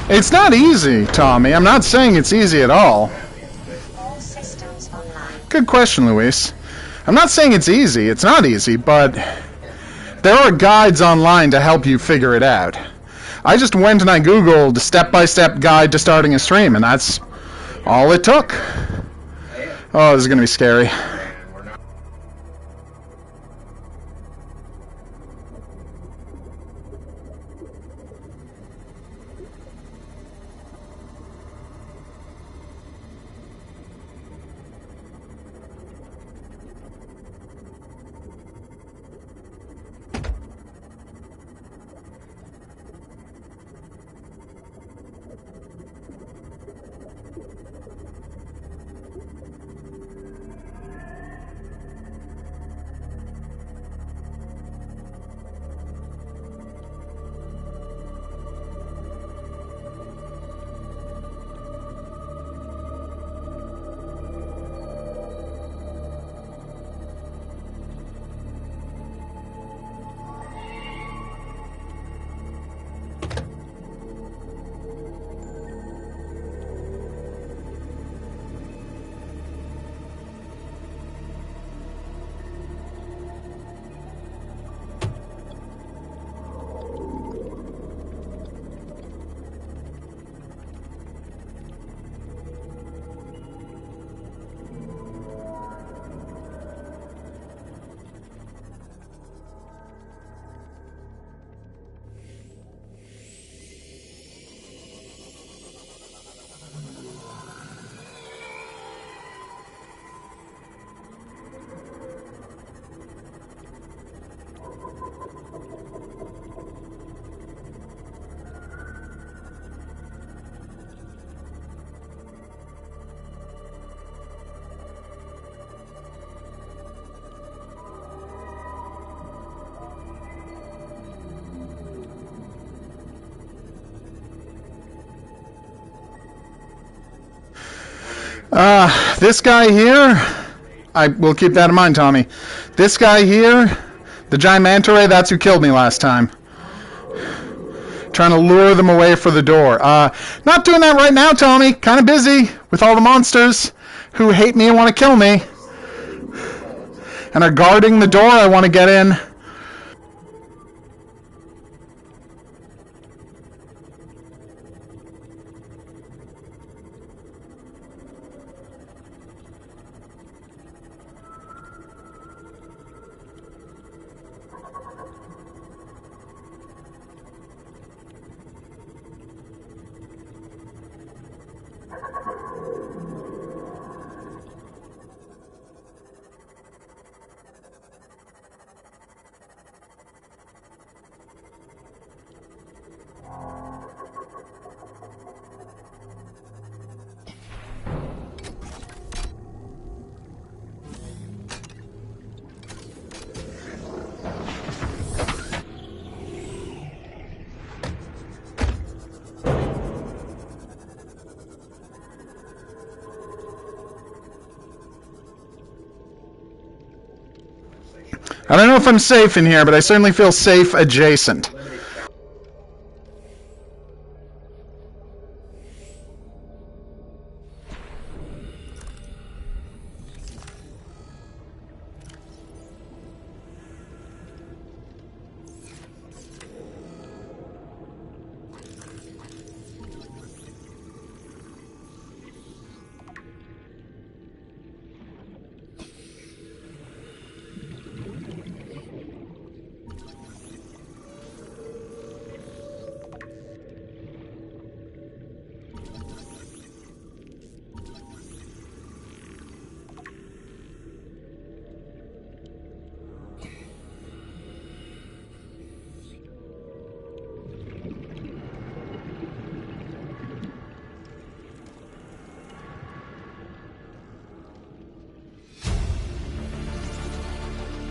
It's not easy, Tommy. I'm not saying it's easy at all. All systems online. Good question, Luis. I'm not saying it's easy. It's not easy, but there are guides online to help you figure it out. I just went and I Googled step-by-step guide to starting a stream, and that's all it took. Oh, this is going to be scary. This guy here, I will keep that in mind, Tommy. This guy here, the giant manta ray, that's who killed me last time. Trying to lure them away for the door. Not doing that right now, Tommy. Kind of busy with all the monsters who hate me and want to kill me. And are guarding the door I want to get in. I don't know if I'm safe in here, but I certainly feel safe adjacent.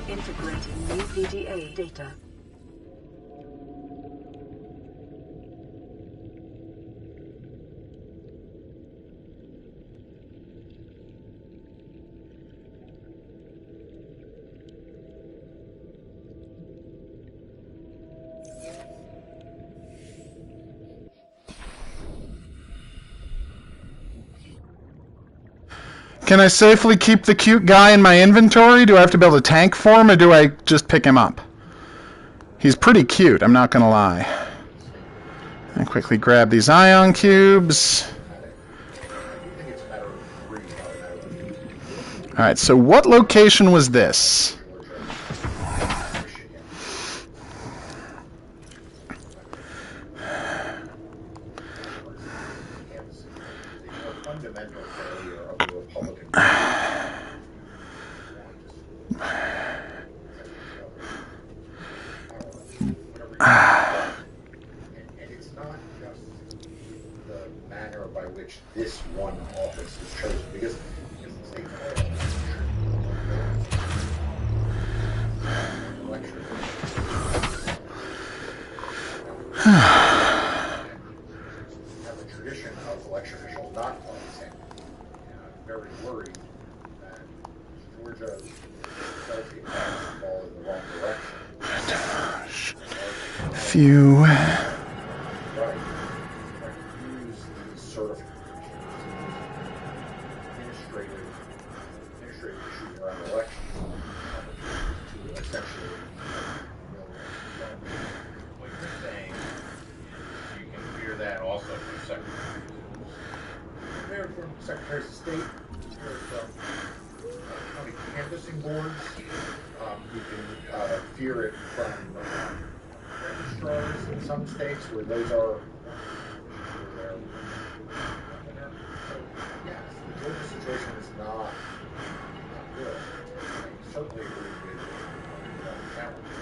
Integrating new PDA data. Can I safely keep the cute guy in my inventory? Do I have to build a tank for him, or do I just pick him up? He's pretty cute, I'm not gonna lie. I quickly grab these ion cubes. Alright, so what location was this? This one office is chosen because have a tradition of election officials not politicking. I'm very worried that Georgia does get the ball in the wrong direction. Phew. Secretaries of State, county canvassing boards. You can fear it from registrars in some states where those are. So, yes, the Georgia situation is not good. I certainly agree with the challenge.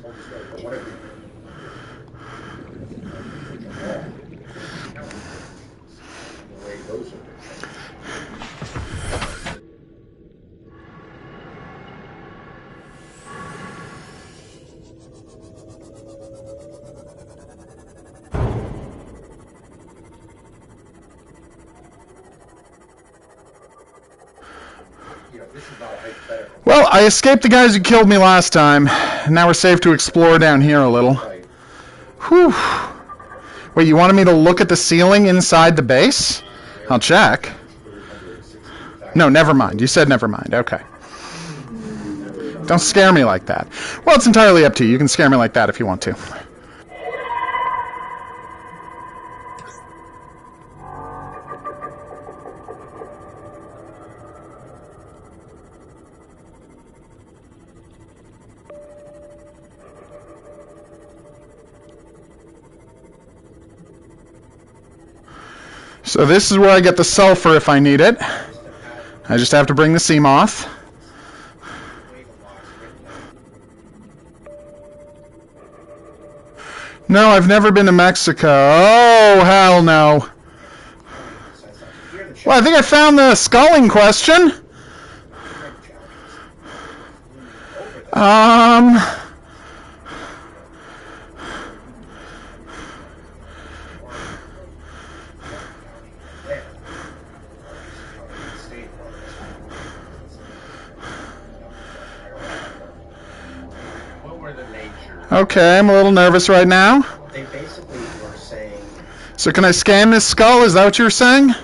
But whatever. This is not a hypothetical. Well, I escaped the guys who killed me last time. Now we're safe to explore down here a little. Right. Whew. Wait, you wanted me to look at the ceiling inside the base? I'll check. No, never mind. You said never mind. Okay. Don't scare me like that. Well, it's entirely up to you. You can scare me like that if you want to. So this is where I get the sulfur if I need it. I just have to bring the sea moth. No, I've never been to Mexico. Oh, hell no. Well, I think I found the sculling question. What were the nature? Okay, I'm a little nervous right now. They basically were saying. So can I scan this skull? Is that what you were saying?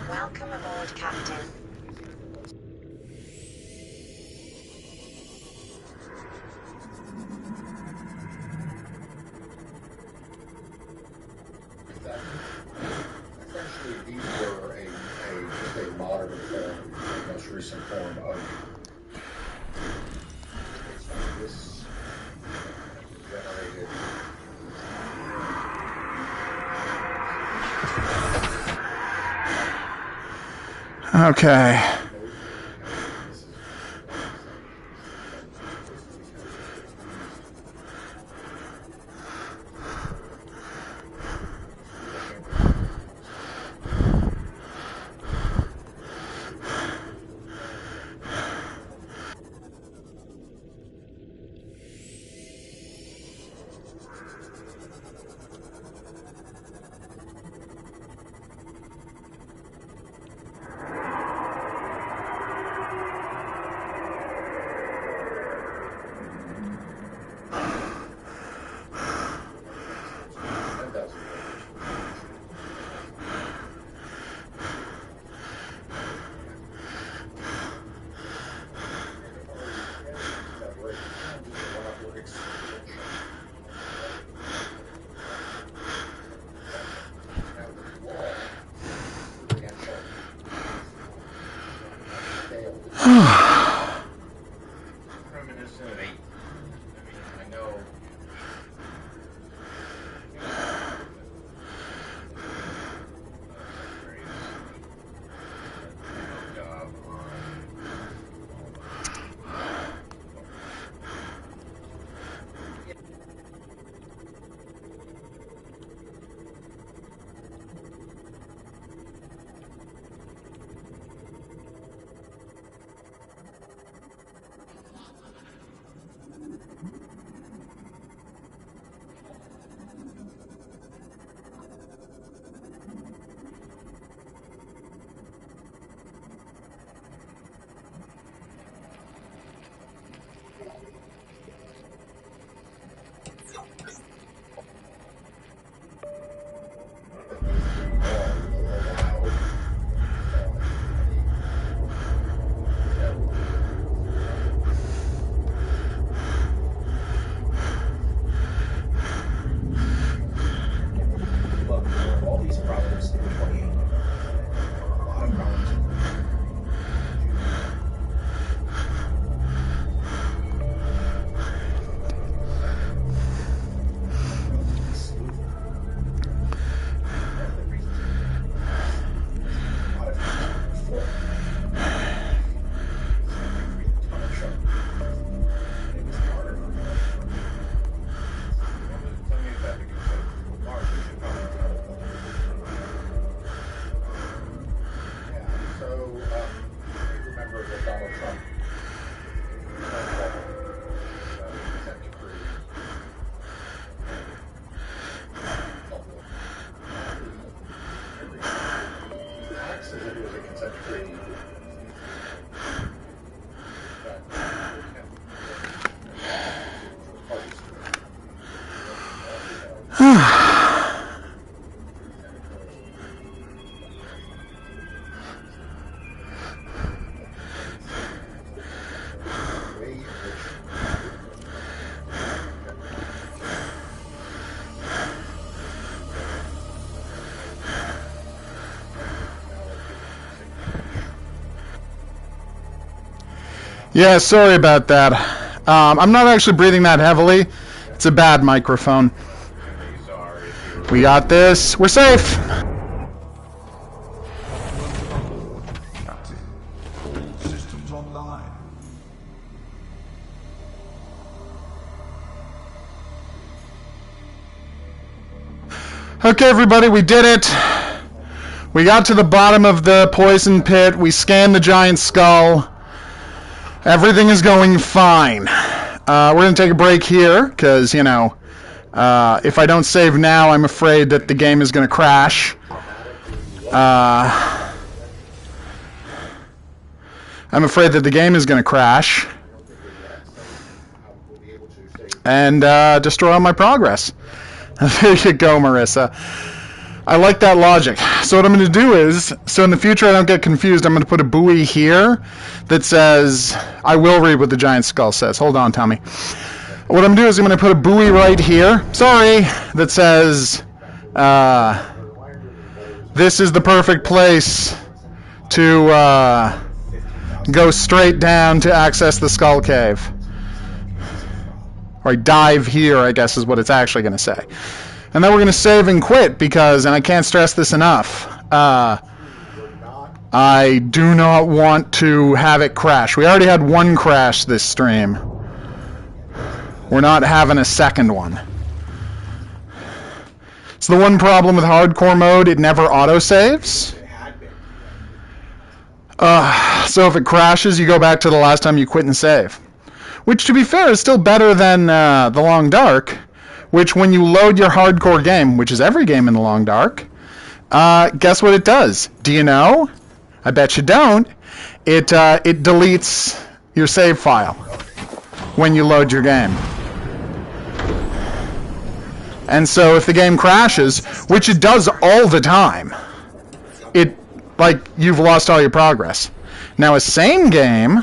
Welcome aboard, Captain. Essentially, these were just a modern form, a most recent form of this generated. Okay. Reminiscent of eight. I know. Yeah, sorry about that. I'm not actually breathing that heavily. It's a bad microphone. We got this. We're safe. Captain, all systems online. Okay, everybody, we did it. We got to the bottom of the poison pit. We scanned the giant skull. Everything is going fine. We're going to take a break here because, you know, if I don't save now, I'm afraid that the game is going to crash. I'm afraid that the game is going to crash and destroy all my progress. There you go, Marissa. I like that logic. So what I'm going to do is, so in the future I don't get confused, I'm going to put a buoy here that says, I will read what the giant skull says. Hold on, Tommy. What I'm going to do is I'm going to put a buoy right here, sorry, that says, this is the perfect place to go straight down to access the skull cave. Or dive here, I guess is what it's actually going to say. And then we're going to save and quit because, and I can't stress this enough, I do not want to have it crash. We already had one crash this stream. We're not having a second one. It's the one problem with hardcore mode, it never autosaves. So if it crashes, you go back to the last time you quit and save. Which, to be fair, is still better than The Long Dark, which when you load your hardcore game, which is every game in The Long Dark, guess what it does? Do you know? I bet you don't. It deletes your save file when you load your game. And so if the game crashes, which it does all the time, like, you've lost all your progress. Now, a sane game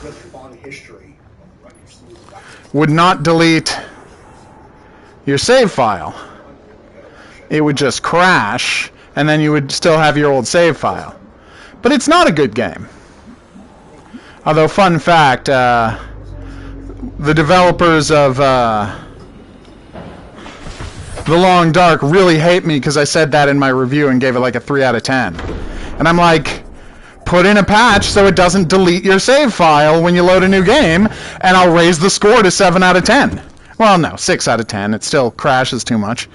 would not delete your save file. It would just crash, and then you would still have your old save file. But it's not a good game. Although, fun fact, the developers of The Long Dark really hate me because I said that in my review and gave it like a 3 out of 10. And I'm like, put in a patch so it doesn't delete your save file when you load a new game, and I'll raise the score to 7 out of 10. Well, no, 6 out of 10. It still crashes too much.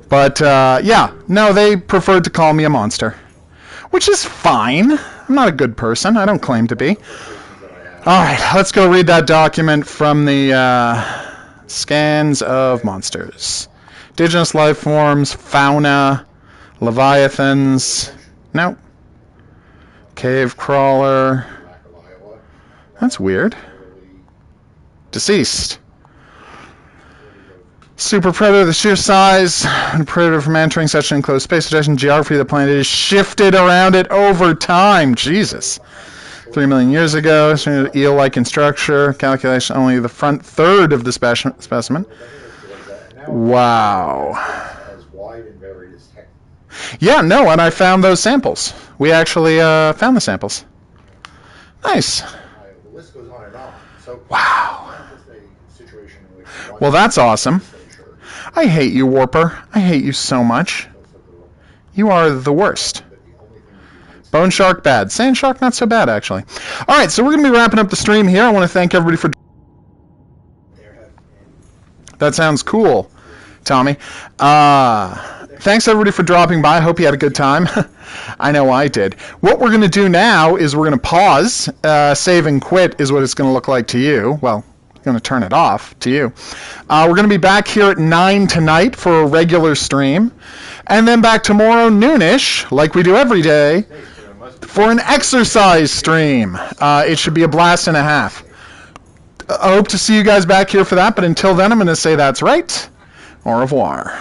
But, yeah, no, they preferred to call me a monster. Which is fine. I'm not a good person. I don't claim to be. Alright, let's go read that document from the Scans of Monsters. Indigenous life forms, fauna, leviathans. Nope. Cave crawler. That's weird. Deceased. Super predator, the sheer size and predator from entering such an enclosed space, suggesting geography of the planet is shifted around it over time. Jesus. 3 million years ago, eel-like in structure, calculation only the front third of the specimen. Wow. Yeah, no, and I found those samples. We actually found the samples. Nice. Wow. Well, that's awesome. I hate you, Warper. I hate you so much. You are the worst. Bone shark, bad. Sand shark, not so bad, actually. All right, so we're going to be wrapping up the stream here. I want to thank everybody for... That sounds cool, Tommy. Thanks, everybody, for dropping by. I hope you had a good time. I know I did. What we're going to do now is we're going to pause. Save and quit is what it's going to look like to you. Well, I'm going to turn it off to you. We're going to be back here at 9 tonight for a regular stream. And then back tomorrow noonish, like we do every day, for an exercise stream. It should be a blast and a half. I hope to see you guys back here for that, but until then, I'm going to say that's right. Au revoir.